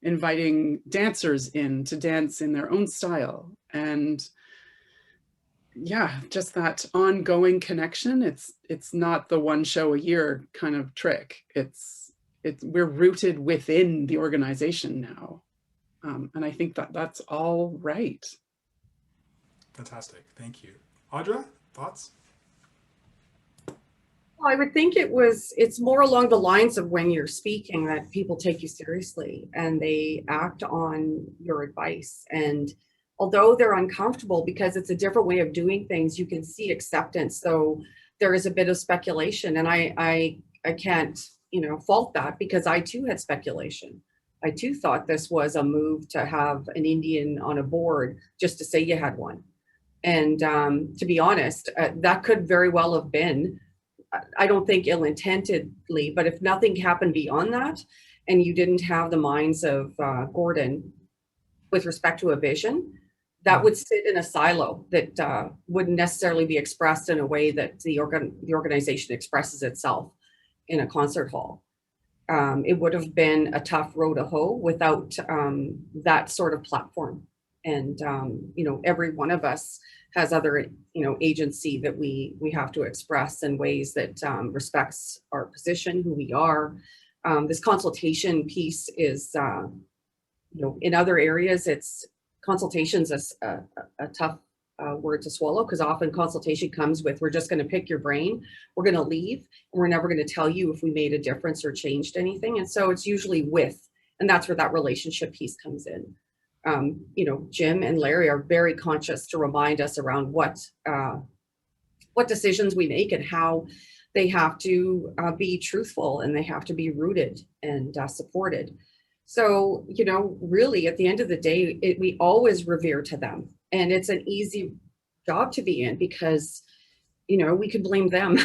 inviting dancers in to dance in their own style. And yeah, just that ongoing connection. It's not the one show a year kind of trick. We're rooted within the organization now. And I think that's all right. Fantastic, thank you. Audra, thoughts? Well, I would think it's more along the lines of when you're speaking that people take you seriously and they act on your advice. And although they're uncomfortable because it's a different way of doing things, you can see acceptance. So there is a bit of speculation, and I can't, fault that, because I too had speculation. I too thought this was a move to have an Indian on a board just to say you had one. And to be honest, that could very well have been, I don't think ill-intendedly, but if nothing happened beyond that, and you didn't have the minds of Gordon with respect to a vision, that would sit in a silo that wouldn't necessarily be expressed in a way that the organization expresses itself in a concert hall. It would have been a tough row to hoe without that sort of platform. And you know, every one of us has other, you know, agency that we have to express in ways that respects our position, who we are. This consultation piece is, you know, in other areas, it's consultation's a tough word to swallow, because often consultation comes with, we're just going to pick your brain, we're going to leave, and we're never going to tell you if we made a difference or changed anything. And so it's usually with, and that's where that relationship piece comes in. You know, Jim and Larry are very conscious to remind us around what decisions we make and how they have to be truthful, and they have to be rooted and supported. So, you know, really at the end of the day, we always revere to them, and it's an easy job to be in because, you know, we could blame them.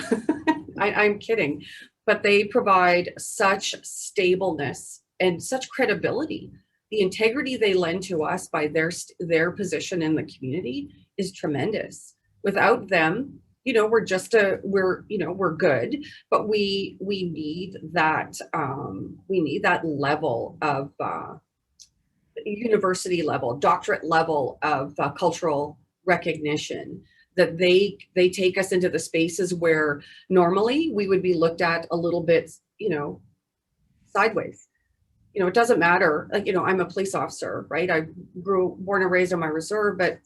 I'm kidding, but they provide such stableness and such credibility. The integrity they lend to us by their position in the community is tremendous. Without them, you know, we're good, but we need that level of university level, doctorate level of cultural recognition, that they take us into the spaces where normally we would be looked at a little bit, you know, sideways. You know, it doesn't matter, like, you know, I'm a police officer, right? I born and raised on my reserve, but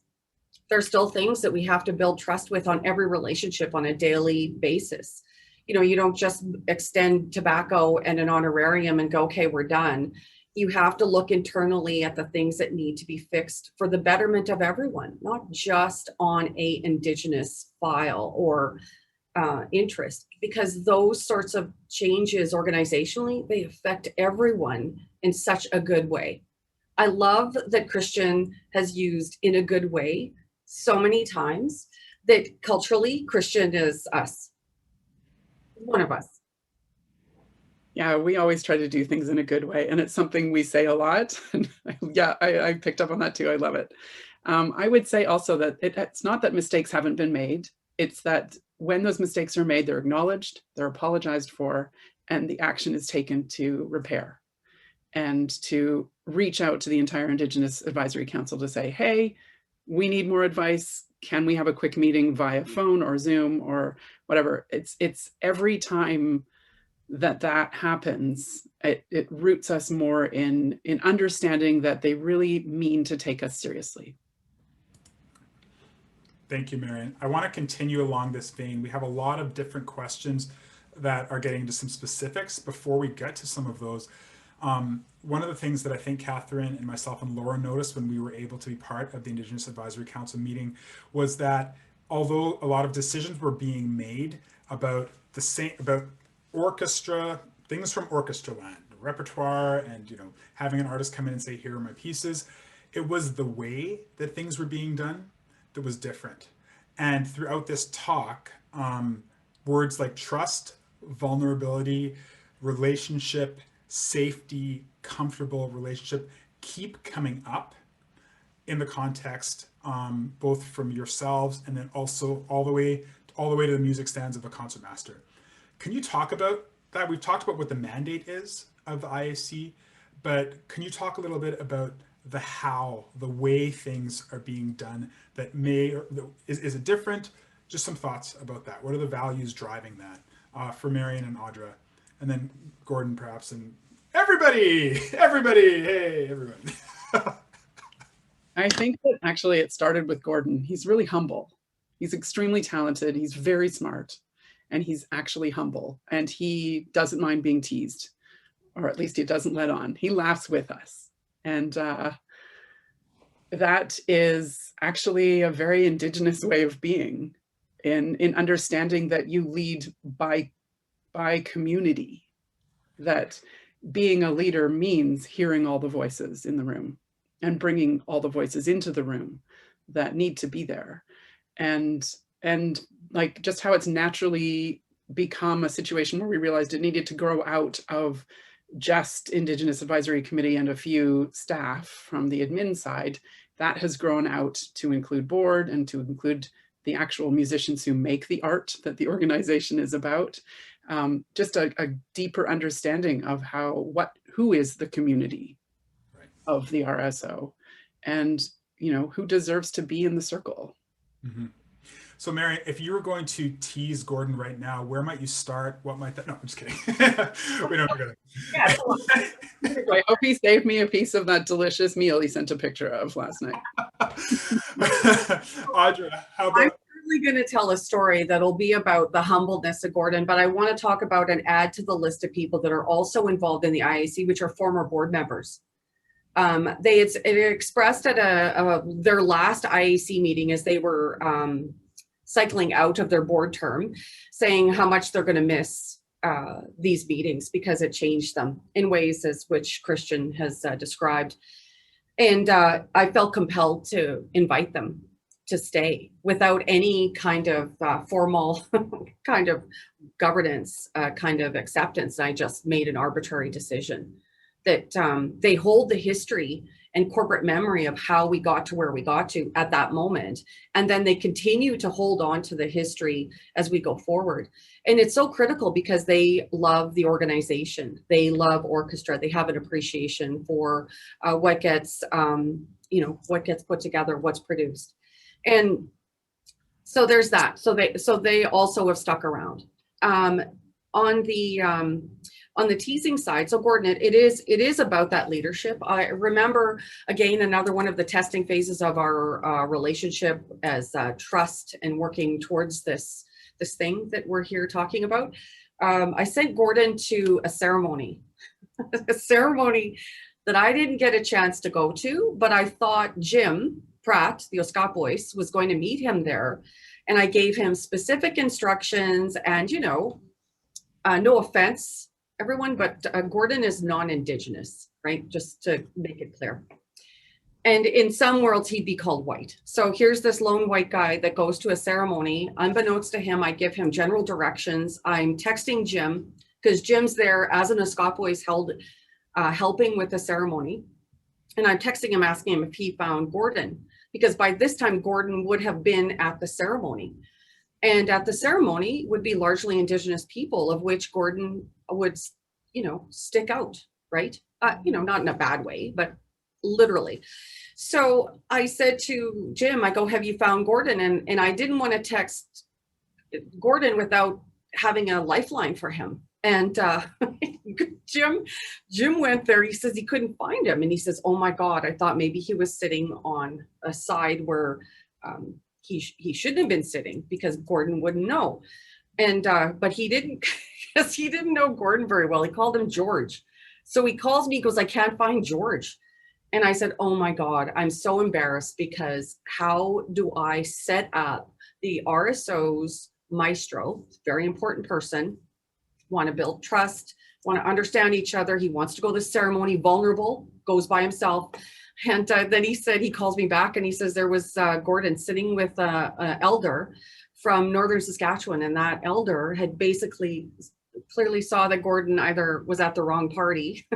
there's still things that we have to build trust with on every relationship on a daily basis. You know, you don't just extend tobacco and an honorarium and go, okay, we're done. You have to look internally at the things that need to be fixed for the betterment of everyone, not just on a Indigenous file or interest, because those sorts of changes organizationally, they affect everyone in such a good way. I love that Christian has used "in a good way" so many times, that culturally Christian is us, one of us. Yeah, we always try to do things in a good way, and it's something we say a lot. Yeah, I picked up on that too. I love it. I would say also that it's not that mistakes haven't been made. It's that when those mistakes are made, they're acknowledged, they're apologized for, and the action is taken to repair and to reach out to the entire Indigenous Advisory Council to say, hey, we need more advice. Can we have a quick meeting via phone or Zoom or whatever? It's every time that happens, it roots us more in understanding that they really mean to take us seriously. Thank you, Marion. I want to continue along this vein. We have a lot of different questions that are getting into some specifics. Before we get to some of those, one of the things that I think Catherine and myself and Laura noticed when we were able to be part of the Indigenous Advisory Council meeting was that although a lot of decisions were being made about orchestra, things from orchestra land, repertoire, and, you know, having an artist come in and say, here are my pieces, it was the way that things were being done that was different. And throughout this talk, words like trust, vulnerability, relationship, safety, comfortable relationship keep coming up in the context, both from yourselves and then also all the way to the music stands of a concertmaster. Can you talk about that? We've talked about what the mandate is of the IAC, but can you talk a little bit about the how, the way things are being done that is it different? Just some thoughts about that. What are the values driving that for Marion and Audra? And then Gordon perhaps, and everybody, hey, everyone. I think that actually it started with Gordon. He's really humble. He's extremely talented. He's very smart, and he's actually humble, and he doesn't mind being teased, or at least he doesn't let on. He laughs with us. And that is actually a very Indigenous way of being, in understanding that you lead by community, that being a leader means hearing all the voices in the room and bringing all the voices into the room that need to be there. and like just how it's naturally become a situation where we realized it needed to grow out of just Indigenous Advisory Committee and a few staff from the admin side. That has grown out to include board and to include the actual musicians who make the art that the organization is about. Just a deeper understanding of who is the community of the RSO, and who deserves to be in the circle. Mm-hmm. So Marion, if you were going to tease Gordon right now, where might you start? What might that? No, I'm just kidding. We don't forget it. Yeah, I hope he saved me a piece of that delicious meal he sent a picture of last night. Audra, how about? I'm really going to tell a story that'll be about the humbleness of Gordon, but I want to talk about and add to the list of people that are also involved in the IAC, which are former board members. They expressed at their last IAC meeting as they were cycling out of their board term, saying how much they're going to miss these meetings because it changed them in ways as which Christian has described. And I felt compelled to invite them to stay without any kind of formal kind of governance, kind of acceptance. I just made an arbitrary decision that they hold the history and corporate memory of how we got to where we got to at that moment. And then they continue to hold on to the history as we go forward. And it's so critical because they love the organization. They love orchestra. They have an appreciation for what gets, what gets put together, what's produced. And so there's that. So they also have stuck around. On the teasing side, so Gordon, it is about that leadership. I remember, again, another one of the testing phases of our relationship as trust and working towards this thing that we're here talking about. I sent Gordon to a ceremony, a ceremony that I didn't get a chance to go to, but I thought Jim Pratt, the 𝐓𝐡𝐞 voice, was going to meet him there. And I gave him specific instructions and, no offense, everyone, but Gordon is non-Indigenous, right? Just to make it clear. And in some worlds, he'd be called white. So here's this lone white guy that goes to a ceremony. Unbeknownst to him, I give him general directions. I'm texting Jim because Jim's there as an 𝐓𝐡𝐞 voice helping with the ceremony. And I'm texting him, asking him if he found Gordon, because by this time, Gordon would have been at the ceremony. And at the ceremony would be largely Indigenous people, of which Gordon would, stick out, right? Not in a bad way, but literally. So I said to Jim, I go, have you found Gordon? And I didn't want to text Gordon without having a lifeline for him. And Jim went there. He says he couldn't find him. And he says, oh my God, I thought maybe he was sitting on a side where he shouldn't have been sitting because Gordon wouldn't know. And but he didn't, because he didn't know Gordon very well. He called him George. So he calls me, he goes, I can't find George. And I said, oh my God, I'm so embarrassed because how do I set up the RSO's maestro, very important person, want to build trust, want to understand each other. He wants to go to the ceremony, vulnerable, goes by himself. And then he calls me back and he says there was Gordon sitting with an elder from northern Saskatchewan, and that elder had basically clearly saw that Gordon either was at the wrong party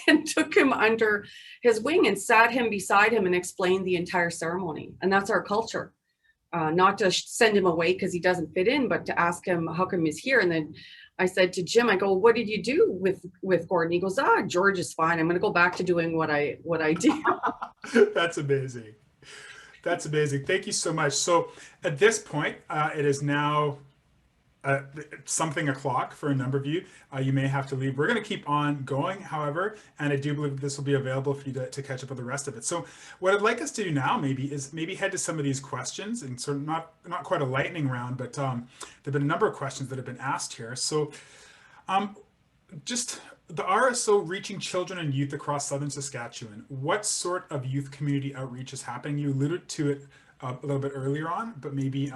and took him under his wing and sat him beside him and explained the entire ceremony. And that's our culture. Not to send him away because he doesn't fit in, but to ask him how come he's here. And then I said to Jim, I go, what did you do with Gordon? He goes, George is fine. I'm going to go back to doing what I do. That's amazing. That's amazing. Thank you so much. So at this point, it is now something o'clock for a number of you. You may have to leave. We're going to keep on going, however, and I do believe this will be available for you to catch up with the rest of it. So what I'd like us to do now is head to some of these questions, and sort of not quite a lightning round, but there've been a number of questions that have been asked here. So just the RSO reaching children and youth across southern Saskatchewan, what sort of youth community outreach is happening? You alluded to it a little bit earlier on, but maybe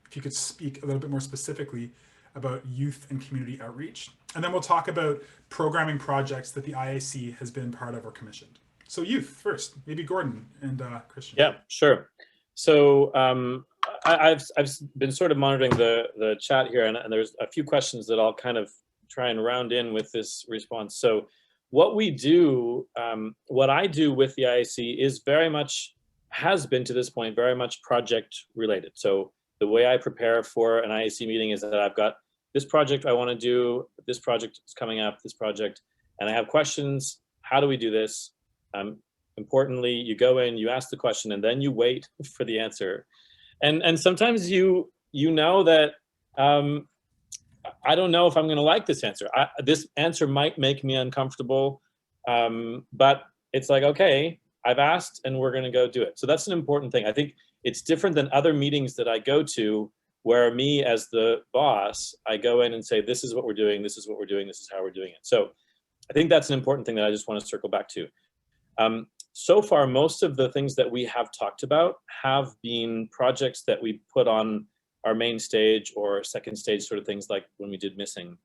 if you could speak a little bit more specifically about youth and community outreach. And then we'll talk about programming projects that the IAC has been part of or commissioned. So youth first, maybe Gordon and Christian. Yeah, sure. So I've been sort of monitoring the chat here, and there's a few questions that I'll kind of try and round in with this response. So what we do, what I do with the IAC is very much, has been to this point, very much project related. So the way I prepare for an IAC meeting is that I've got this project I want to do, this project is coming up, this project, and I have questions. How do we do this? Importantly, you go in, you ask the question, and then you wait for the answer. And sometimes you know that I don't know if I'm going to like this answer. This answer might make me uncomfortable, but it's like, okay, I've asked and we're going to go do it. So that's an important thing. I think it's different than other meetings that I go to where me as the boss, I go in and say, this is what we're doing, this is what we're doing, this is how we're doing it. So I think that's an important thing that I just want to circle back to. So far, most of the things that we have talked about have been projects that we put on our main stage or second stage sort of things, like when we did Missing.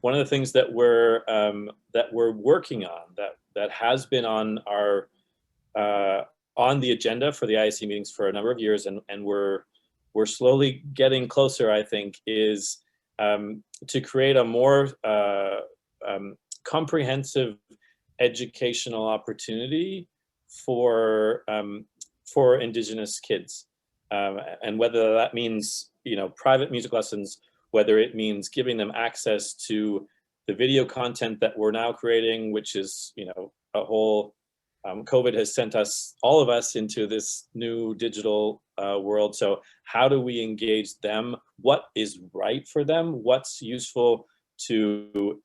One of the things that we're working on, that has been on our on the agenda for the IAC meetings for a number of years, and we're slowly getting closer, I think, is to create a more comprehensive educational opportunity for Indigenous kids, and whether that means, you know, private music lessons, whether it means giving them access to the video content that we're now creating, which is, you know, a whole COVID has sent us, all of us, into this new digital world. So how do we engage them? What is right for them? What's useful to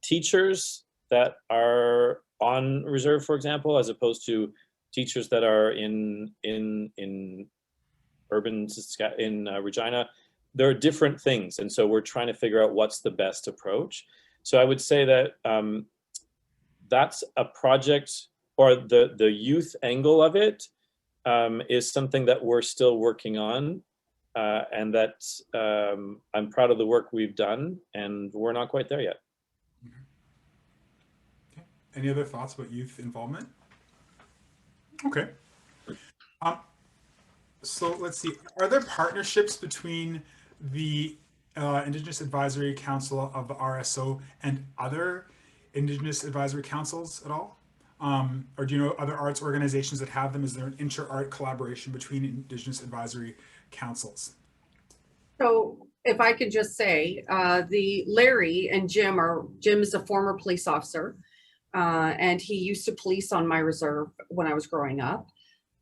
teachers that are on reserve, for example, as opposed to teachers that are in urban, in Regina? There are different things, and so we're trying to figure out what's the best approach. So I would say that that's a project, or the youth angle of it is something that we're still working on, and that I'm proud of the work we've done, and we're not quite there yet. Okay. Any other thoughts about youth involvement? Okay. So let's see. Are there partnerships between the Indigenous Advisory Council of the RSO and other Indigenous Advisory Councils at all? Or do you know other arts organizations that have them? Is there an inter-art collaboration between Indigenous Advisory Councils? So if I could just say, the Larry and Jim is a former police officer, and he used to police on my reserve when I was growing up.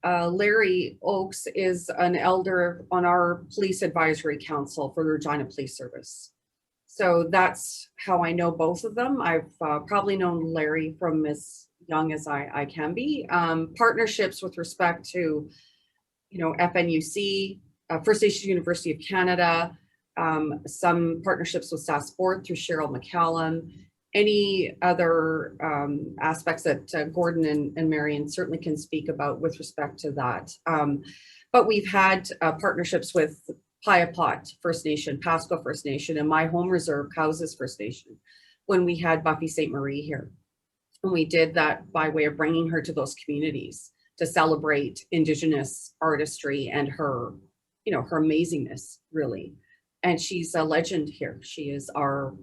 Larry Oakes is an elder on our Police Advisory Council for the Regina Police Service. So that's how I know both of them. I've probably known Larry from as young as I can be. Partnerships with respect to, you know, FNUC, First Nations University of Canada, some partnerships with SAS Sport through Cheryl McCallum, any other aspects that Gordon and Marion certainly can speak about with respect to that. But we've had partnerships with Piapot First Nation, Pasco First Nation, and my home reserve, 𝐏𝐻𝐭𝧬𝑧 First Nation, when we had Buffy St. Marie here. And we did that by way of bringing her to those communities to celebrate Indigenous artistry and her, you know, her amazingness, really. And she's a legend here. She's our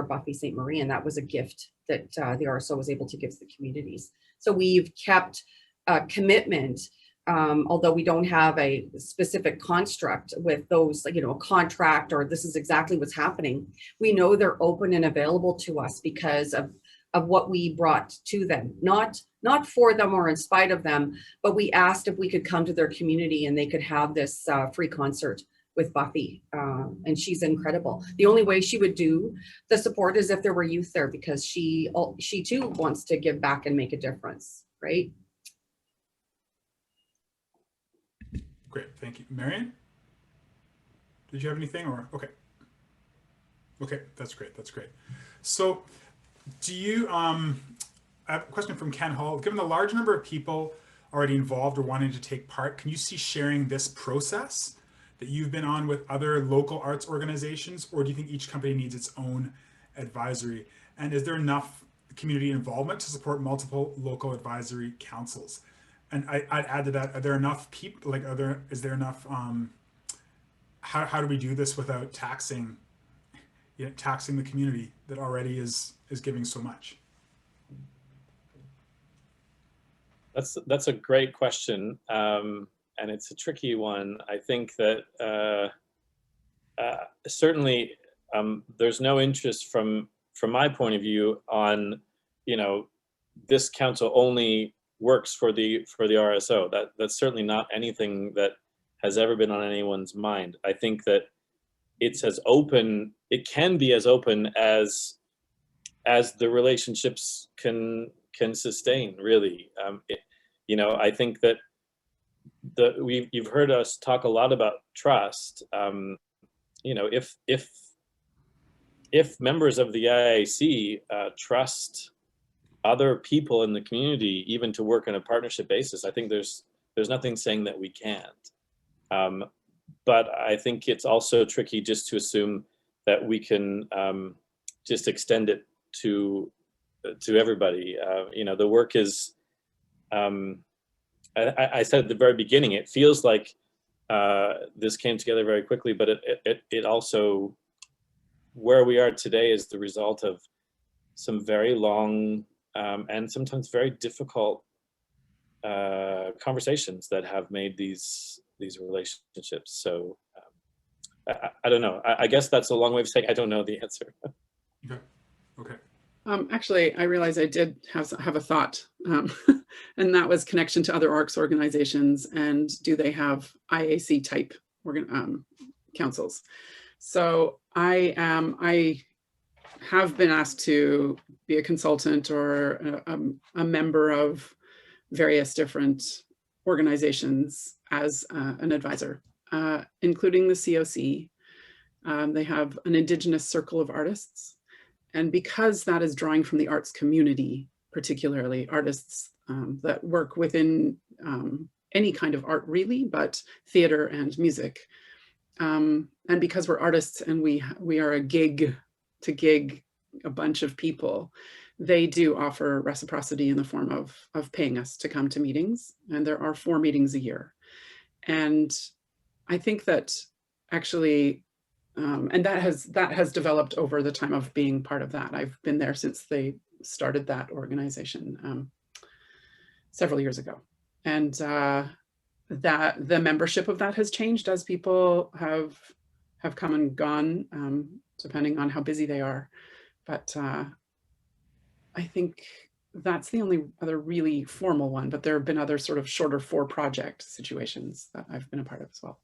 Buffy St. Marie, and that was a gift that the RSO was able to give to the communities. So we've kept a commitment, although we don't have a specific construct with those, you know, contract or this is exactly what's happening. We know they're open and available to us because of what we brought to them, not for them or in spite of them, but we asked if we could come to their community and they could have this free concert with Buffy, and she's incredible. The only way she would do the support is if there were youth there, because she too wants to give back and make a difference, right? Great, thank you. Marion? Did you have anything, or, okay. Okay, that's great, that's great. So do you, I have a question from Ken Hall. Given the large number of people already involved or wanting to take part, can you see sharing this process that you've been on with other local arts organizations, or do you think each company needs its own advisory? And is there enough community involvement to support multiple local advisory councils? And I'd add to that, are there enough people, like, is there enough, how do we do this without taxing, taxing the community that already is giving so much? That's a great question, and it's a tricky one. I think that certainly there's no interest from my point of view on, this council only works for the RSO. That's certainly not anything that has ever been on anyone's mind. I think that it's as open, it can be as open as the relationships can sustain, really. I think that you've heard us talk a lot about trust. If members of the IAC trust other people in the community, even to work on a partnership basis, I think there's nothing saying that we can't. But I think it's also tricky just to assume that we can just extend it to everybody. The work is, I said at the very beginning, it feels like this came together very quickly, but it also, where we are today is the result of some very long and sometimes very difficult conversations that have made these relationships. So I don't know. I guess that's a long way of saying I don't know the answer. Okay. Actually, I realized I did have a thought, and that was connection to other orcs organizations, and do they have IAC type councils? So I have been asked to be a consultant or a member of various different organizations as an advisor, including the COC. They have an Indigenous circle of artists. And because that is drawing from the arts community, particularly artists that work within any kind of art really, but theater and music. And because we're artists and we are a gig to gig a bunch of people, they do offer reciprocity in the form of paying us to come to meetings. And there are 4 meetings a year. And I think that actually, and that has developed over the time of being part of that. I've been there since they started that organization several years ago. And that the membership of that has changed as people have come and gone, depending on how busy they are. But I think that's the only other really formal one, but there have been other sort of shorter for-project situations that I've been a part of as well.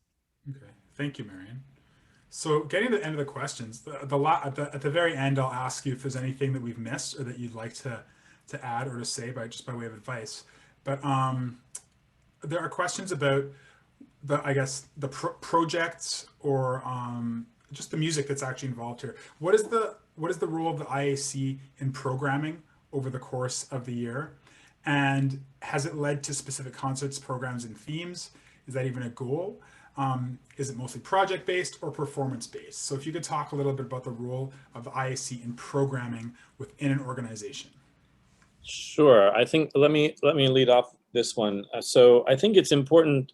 Okay, thank you, Marion. So getting to the end of the questions, at the very end, I'll ask you if there's anything that we've missed or that you'd like to add or to say by way of advice. But there are questions about the projects or just the music that's actually involved here. What is the role of the IAC in programming over the course of the year? And has it led to specific concerts, programs, and themes? Is that even a goal? Is it mostly project-based or performance-based? So if you could talk a little bit about the role of the IAC in programming within an organization. Sure. I think let me lead off this one. So I think it's important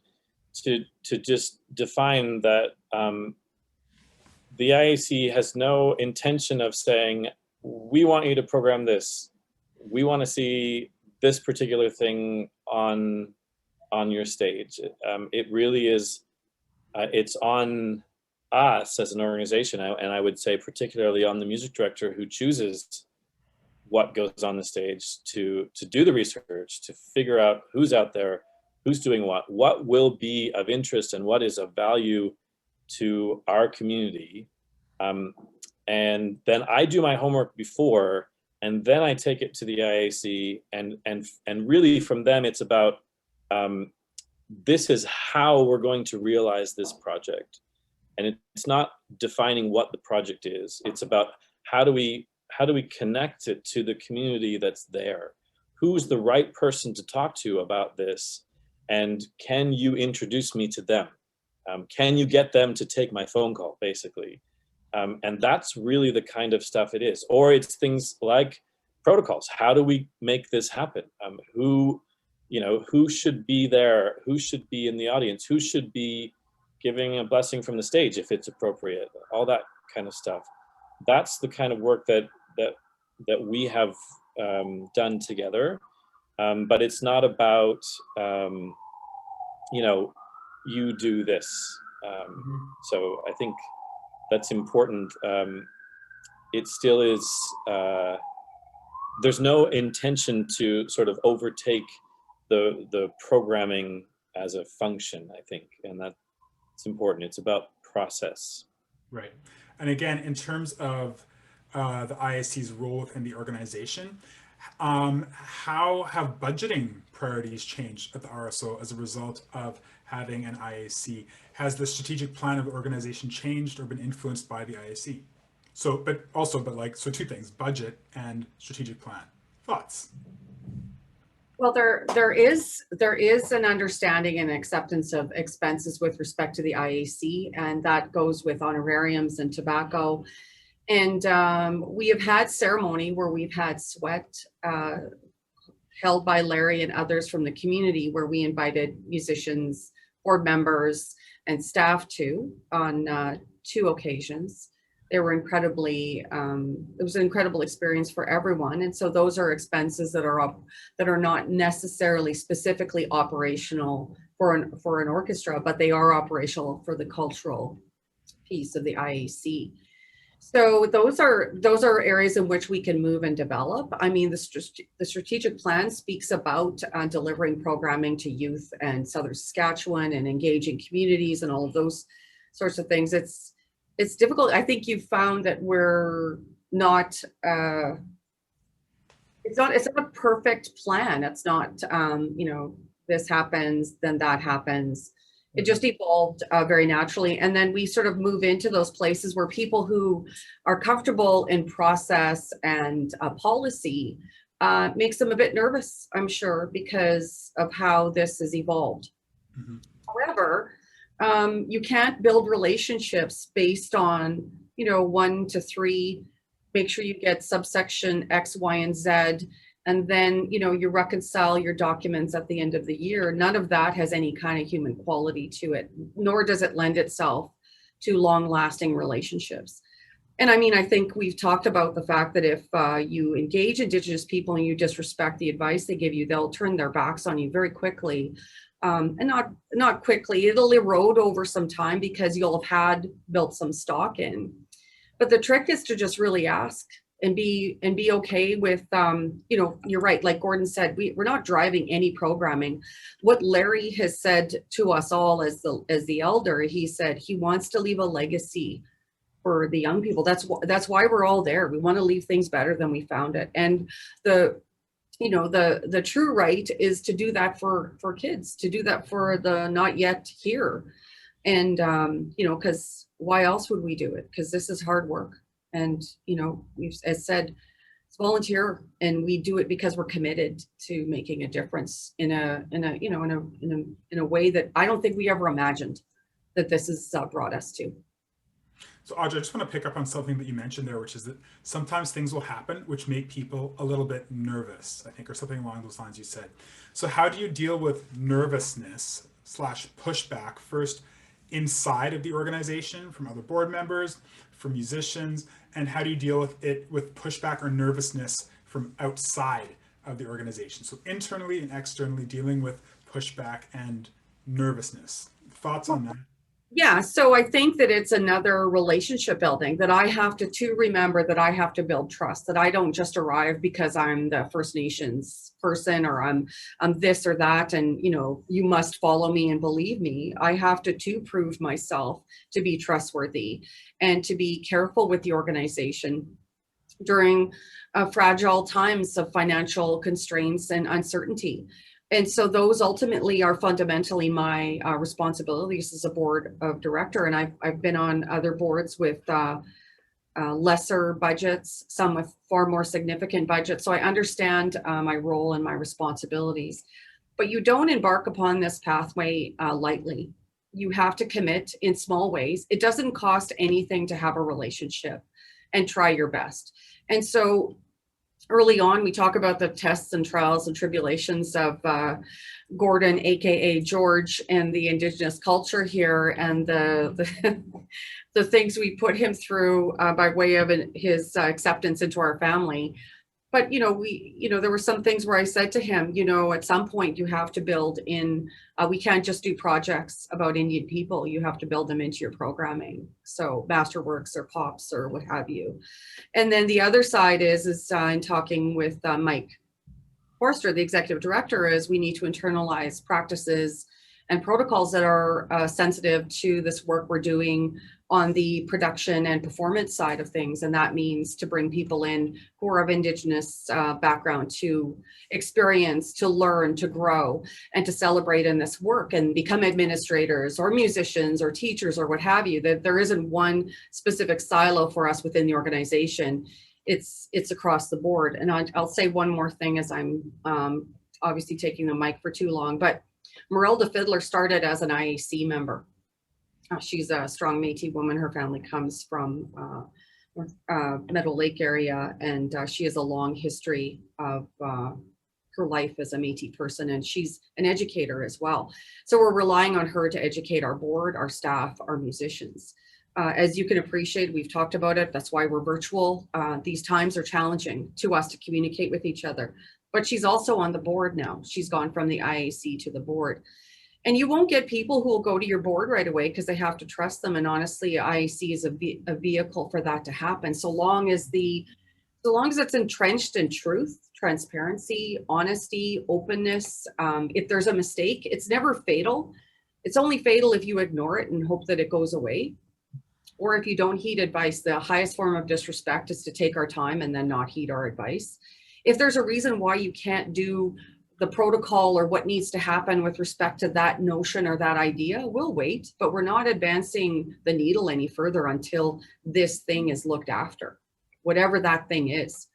to just define that the IAC has no intention of saying, we want you to program this. We want to see this particular thing on your stage. It really is, it's on us as an organization, and I would say particularly on the music director who chooses what goes on the stage to do the research, to figure out who's out there, who's doing what will be of interest and what is of value to our community. And then I do my homework before, and then I take it to the IAC, and really from them it's about this is how we're going to realize this project. And it's not defining what the project is. It's about how do we connect it to the community that's there? Who's the right person to talk to about this? And can you introduce me to them? Can you get them to take my phone call, basically? And that's really the kind of stuff it is. Or it's things like protocols. How do we make this happen? Who who should be there, who should be in the audience, who should be giving a blessing from the stage if it's appropriate, all that kind of stuff. That's the kind of work that we have done together. But it's not about, you do this. So I think that's important. It still is, there's no intention to sort of overtake the programming as a function, I think, and that's important. It's about process. Right. And again, in terms of the IAC's role within the organization, how have budgeting priorities changed at the RSO as a result of having an IAC? Has the strategic plan of the organization changed or been influenced by the IAC? So, so two things, budget and strategic plan. Thoughts? Well, there is an understanding and acceptance of expenses with respect to the IAC, and that goes with honorariums and tobacco. And we have had ceremony where we've had sweat held by Larry and others from the community, where we invited musicians, board members, and staff on 2 occasions. They were incredibly, it was an incredible experience for everyone. And so those are expenses that are not necessarily specifically operational for an orchestra, but they are operational for the cultural piece of the IAC. So those are areas in which we can move and develop. I mean, the strategic plan speaks about delivering programming to youth and Southern Saskatchewan and engaging communities and all of those sorts of things. It's difficult. I think you've found that we're not, it's not a perfect plan. It's not, this happens, then that happens. It just evolved very naturally. And then we sort of move into those places where people who are comfortable in process and policy makes them a bit nervous, I'm sure, because of how this has evolved. Mm-hmm. However, you can't build relationships based on, 1 to 3, make sure you get subsection X, Y, and Z, and then, you reconcile your documents at the end of the year. None of that has any kind of human quality to it, nor does it lend itself to long-lasting relationships. And I mean, I think we've talked about the fact that if you engage Indigenous people and you disrespect the advice they give you, they'll turn their backs on you very quickly. And not quickly, it'll erode over some time because you'll have built some stock in. But the trick is to just really ask and be okay with, you're right, like Gordon said, we're not driving any programming. What Larry has said to us all as the elder, he said he wants to leave a legacy for the young people. That's why we're all there. We want to leave things better than we found it. And the true right is to do that for kids, to do that for the not yet here. And, because why else would we do it? Because this is hard work. And, we've, as said, it's volunteer, and we do it because we're committed to making a difference in a way that I don't think we ever imagined that this has brought us to. So Audra, I just want to pick up on something that you mentioned there, which is that sometimes things will happen which make people a little bit nervous, I think, or something along those lines you said. So how do you deal with nervousness / pushback, first inside of the organization from other board members, from musicians, and how do you deal with it with pushback or nervousness from outside of the organization? So internally and externally dealing with pushback and nervousness. Thoughts on that? Yeah, so I think that it's another relationship building, that I have to remember that I have to build trust, that I don't just arrive because I'm the First Nations person or I'm this or that and you must follow me and believe me. I have to prove myself to be trustworthy and to be careful with the organization during fragile times of financial constraints and uncertainty. And so those ultimately are fundamentally my responsibilities as a board of director. And I've been on other boards with lesser budgets, some with far more significant budgets. So I understand my role and my responsibilities. But you don't embark upon this pathway lightly. You have to commit in small ways. It doesn't cost anything to have a relationship and try your best. And so early on, we talk about the tests and trials and tribulations of Gordon, aka George, and the Indigenous culture here, and the things we put him through by way of his acceptance into our family. But there were some things where I said to him, at some point you have to build in. We can't just do projects about Indian people. You have to build them into your programming. So masterworks or pops or what have you. And then the other side is in talking with Mike Forster, the executive director, is we need to internalize practices and protocols that are sensitive to this work we're doing on the production and performance side of things. And that means to bring people in who are of Indigenous background to experience, to learn, to grow, and to celebrate in this work and become administrators or musicians or teachers or what have you. That there isn't one specific silo for us within the organization. It's across the board. And I'll say one more thing as I'm obviously taking the mic for too long, but Merelda Fiddler started as an IAC member. She's a strong Métis woman. Her family comes from Meadow Lake area, and she has a long history of her life as a Métis person, and she's an educator as well. So we're relying on her to educate our board, our staff, our musicians. As you can appreciate, we've talked about it. That's why we're virtual. These times are challenging to us to communicate with each other. But she's also on the board now. She's gone from the IAC to the board. And you won't get people who will go to your board right away because they have to trust them. And honestly, IAC is a vehicle for that to happen. So long as it's entrenched in truth, transparency, honesty, openness. If there's a mistake, it's never fatal. It's only fatal if you ignore it and hope that it goes away. Or if you don't heed advice. The highest form of disrespect is to take our time and then not heed our advice. If there's a reason why you can't do the protocol or what needs to happen with respect to that notion or that idea, we'll wait, but we're not advancing the needle any further until this thing is looked after, whatever that thing is.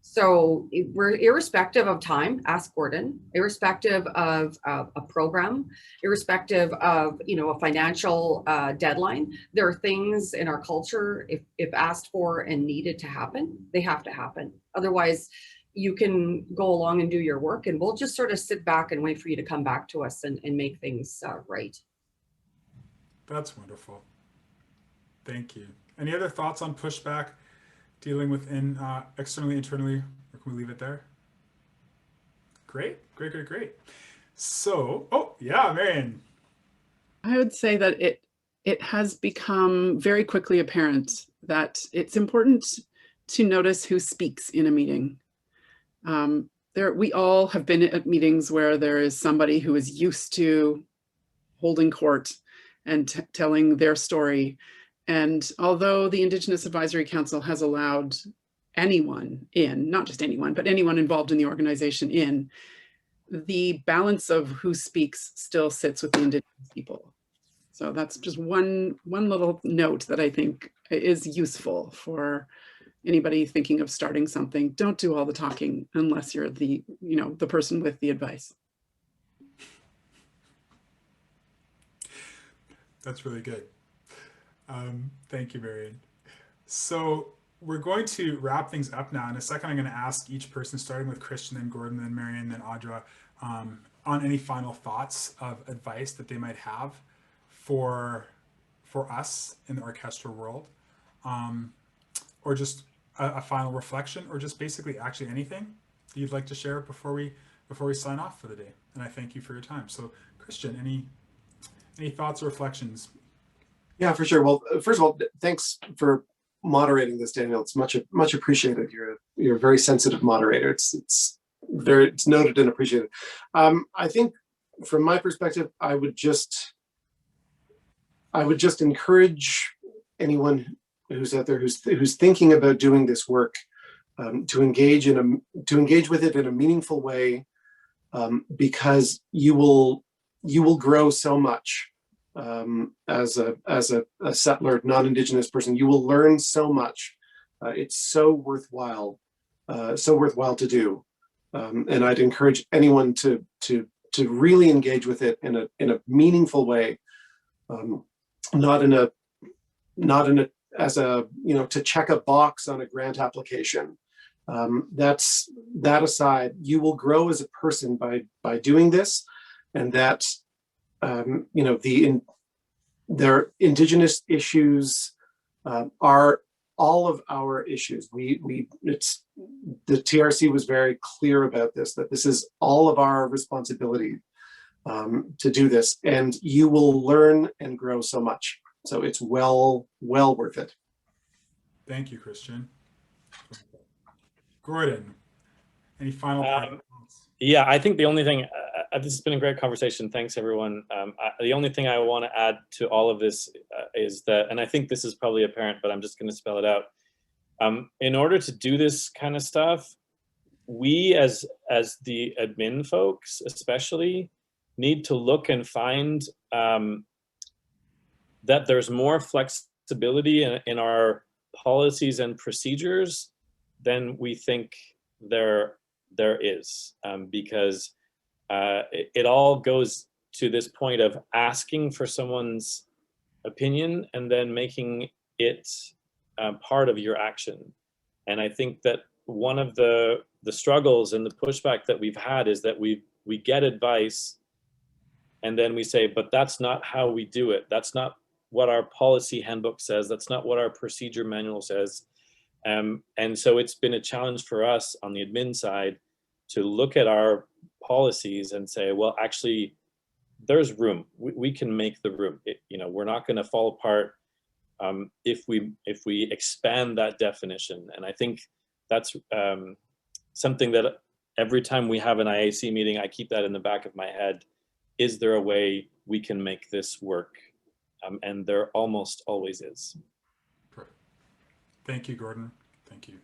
So we're irrespective of time, ask Gordon, irrespective of a program, irrespective of, a financial deadline. There are things in our culture, if asked for and needed to happen, they have to happen. Otherwise, you can go along and do your work, and we'll just sort of sit back and wait for you to come back to us and make things right. That's wonderful. Thank you. Any other thoughts on pushback, dealing with externally, internally, or can we leave it there? Great. So, Marion. I would say that it has become very quickly apparent that it's important to notice who speaks in a meeting. We all have been at meetings where there is somebody who is used to holding court and telling their story. And although the Indigenous Advisory Council has allowed anyone in, not just anyone, but anyone involved in the organization in, the balance of who speaks still sits with the Indigenous people. So that's just one little note that I think is useful for anybody thinking of starting something. Don't do all the talking unless you're the person with the advice. That's really good. Thank you, Marion. So we're going to wrap things up now. In a second, I'm going to ask each person, starting with Christian, then Gordon, then Marion, then Audra, on any final thoughts of advice that they might have for us in the orchestral world, or just a final reflection, or just basically actually anything that you'd like to share before we sign off for the day. And I thank you for your time. So Christian, any thoughts or reflections? Yeah, for sure. Well, first of all, thanks for moderating this, Daniel. It's much appreciated. You're a very sensitive moderator. It's noted and appreciated. I think from my perspective, I would just encourage anyone who's out there who's thinking about doing this work to engage with it in a meaningful way, because you will grow so much as a settler, non-Indigenous person. You will learn so much. It's so worthwhile to do, and I'd encourage anyone to really engage with it in a meaningful way, not in a as a to check a box on a grant application, That aside, you will grow as a person by doing this, and that their Indigenous issues are all of our issues. It's the TRC was very clear about this, that this is all of our responsibility to do this, and you will learn and grow so much. So it's well worth it. Thank you, Christian. Gordon, any final comments? Yeah, I think the only thing, this has been a great conversation. Thanks, everyone. The only thing I want to add to all of this is that, and I think this is probably apparent, but I'm just going to spell it out. In order to do this kind of stuff, we as the admin folks especially need to look and find that there's more flexibility in our policies and procedures than we think there is, because it all goes to this point of asking for someone's opinion and then making it part of your action. And I think that one of the struggles and the pushback that we've had is that we get advice and then we say, but that's not how we do it. That's not what our policy handbook says. That's not what our procedure manual says. And so it's been a challenge for us on the admin side to look at our policies and say, well, actually, there's room. We can make the room. We're not going to fall apart if we expand that definition. And I think that's something that every time we have an IAC meeting, I keep that in the back of my head. Is there a way we can make this work? And there almost always is. Perfect. Thank you, Gordon. Thank you.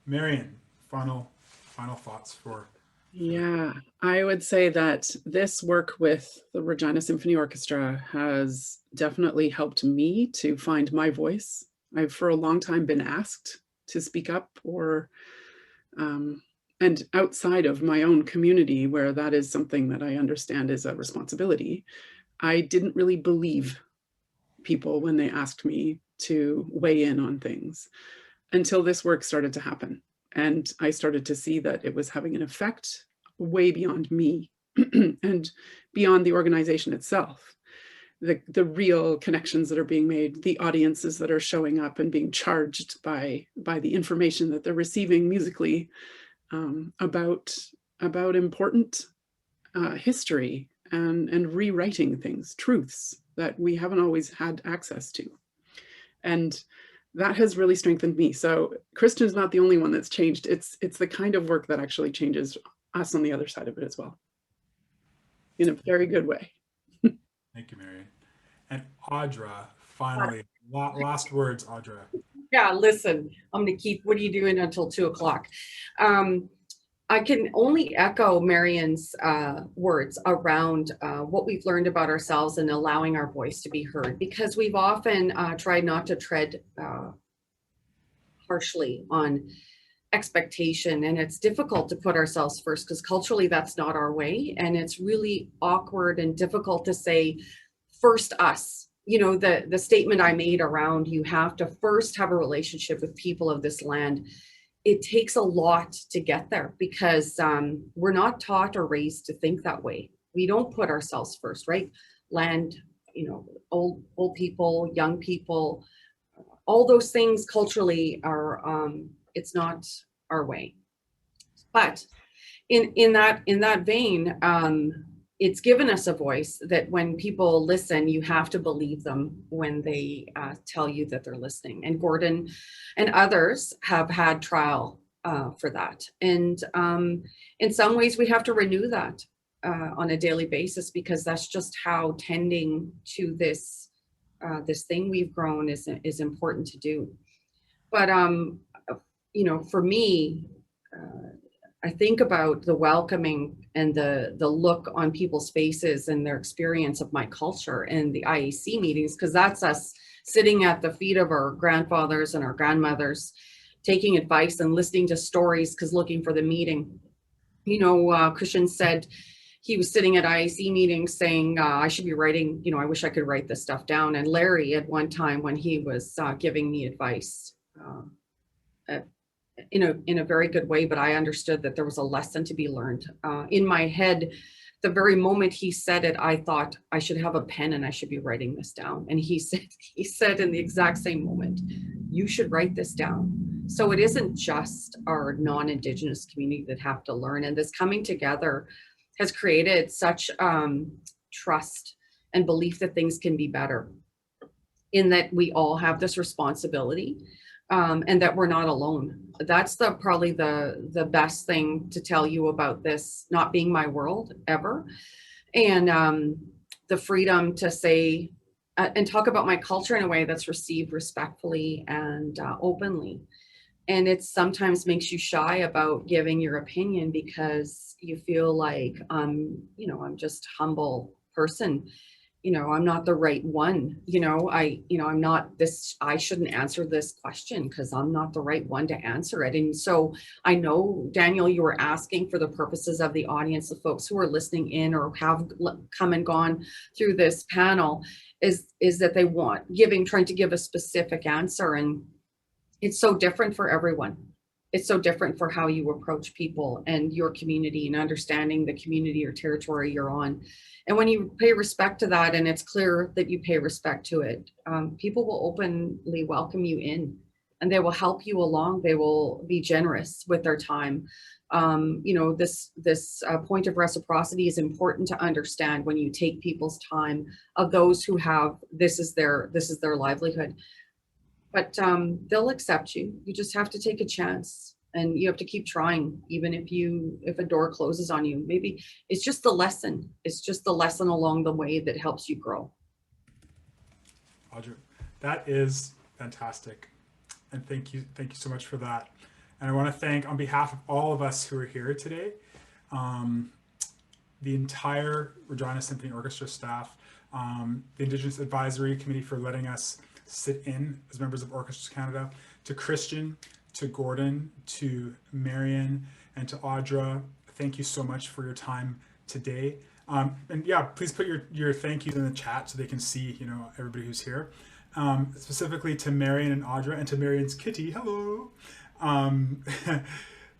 Marion, final thoughts for... Yeah, I would say that this work with the Regina Symphony Orchestra has definitely helped me to find my voice. I've for a long time been asked to speak up, and outside of my own community, where that is something that I understand is a responsibility, I didn't really believe people when they asked me to weigh in on things until this work started to happen. And I started to see that it was having an effect way beyond me and beyond the organization itself. The real connections that are being made, the audiences that are showing up and being charged by the information that they're receiving musically about important history and rewriting things, truths that we haven't always had access to. And that has really strengthened me. So Christian's not the only one that's changed. It's the kind of work that actually changes us on the other side of it as well, in a very good way. Thank you, Marion. And Audra, finally, last words, Audra. Yeah, listen, I'm going to keep, what are you doing until 2 o'clock? I can only echo Marion's words around what we've learned about ourselves and allowing our voice to be heard, because we've often tried not to tread harshly on expectation, and it's difficult to put ourselves first because culturally that's not our way, and it's really awkward and difficult to say first us. The statement I made around you have to first have a relationship with people of this land. It takes a lot to get there because we're not taught or raised to think that way. We don't put ourselves first, right? Land, old people, young people, all those things culturally are, it's not our way. But in that vein, it's given us a voice that when people listen, you have to believe them when they tell you that they're listening. And Gordon and others have had trial for that. And in some ways we have to renew that on a daily basis, because that's just how tending to this thing we've grown is important to do. But for me, I think about the welcoming and the look on people's faces and their experience of my culture and the IAC meetings, because that's us sitting at the feet of our grandfathers and our grandmothers, taking advice and listening to stories, because looking for the meeting. Christian said he was sitting at IAC meetings saying, I should be writing, I wish I could write this stuff down. And Larry, at one time when he was giving me advice, in a very good way, but I understood that there was a lesson to be learned. In my head, the very moment he said it, I thought I should have a pen and I should be writing this down. And he said in the exact same moment, you should write this down. So it isn't just our non-Indigenous community that have to learn. And this coming together has created such trust and belief that things can be better, in that we all have this responsibility, and that we're not alone. That's probably the best thing to tell you about this not being my world ever. And the freedom to say and talk about my culture in a way that's received respectfully and openly. And it sometimes makes you shy about giving your opinion because you feel like, you know, I'm just a humble person. You know, I'm not the right one. I'm not this, I shouldn't answer this question because I'm not the right one to answer it. And so I know, Daniel, you were asking for the purposes of the audience, the folks who are listening in or have come and gone through this panel, is that they want trying to give a specific answer. And it's so different for everyone. It's so different for how you approach people and your community and understanding the community or territory you're on. And when you pay respect to that, and it's clear that you pay respect to it, people will openly welcome you in, and they will help you along. They will be generous with their time. This point of reciprocity is important to understand when you take people's time, of those who have this is their livelihood. But they'll accept you. You just have to take a chance, and you have to keep trying, even if a door closes on you. Maybe it's just the lesson. It's just the lesson along the way that helps you grow. Audra, that is fantastic, and thank you so much for that. And I want to thank, on behalf of all of us who are here today, the entire Regina Symphony Orchestra staff, the Indigenous Advisory Committee for letting us sit in as members of Orchestras Canada, to Christian, to Gordon, to Marion, and to Audra. Thank you so much for your time today. And yeah, please put your thank yous in the chat so they can see, you know, everybody who's here. Specifically to Marion and Audra, and to Marion's kitty, hello.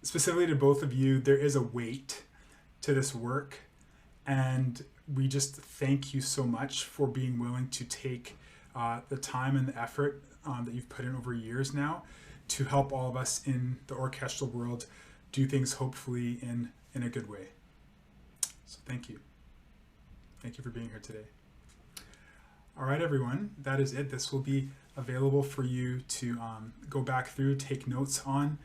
Specifically to both of you, there is a weight to this work, and we just thank you so much for being willing to take the time and the effort that you've put in over years now to help all of us in the orchestral world do things hopefully in a good way. So thank you. Thank you for being here today. All right, everyone, that is it. This will be available for you to go back through, take notes on,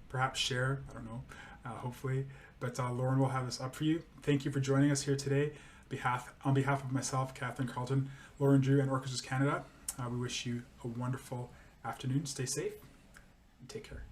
perhaps share, I don't know, hopefully. But Lauren will have this up for you. Thank you for joining us here today. On behalf of myself, Catherine Carlton, Lauren Drew, and Orchestras Canada, we wish you a wonderful afternoon. Stay safe and take care.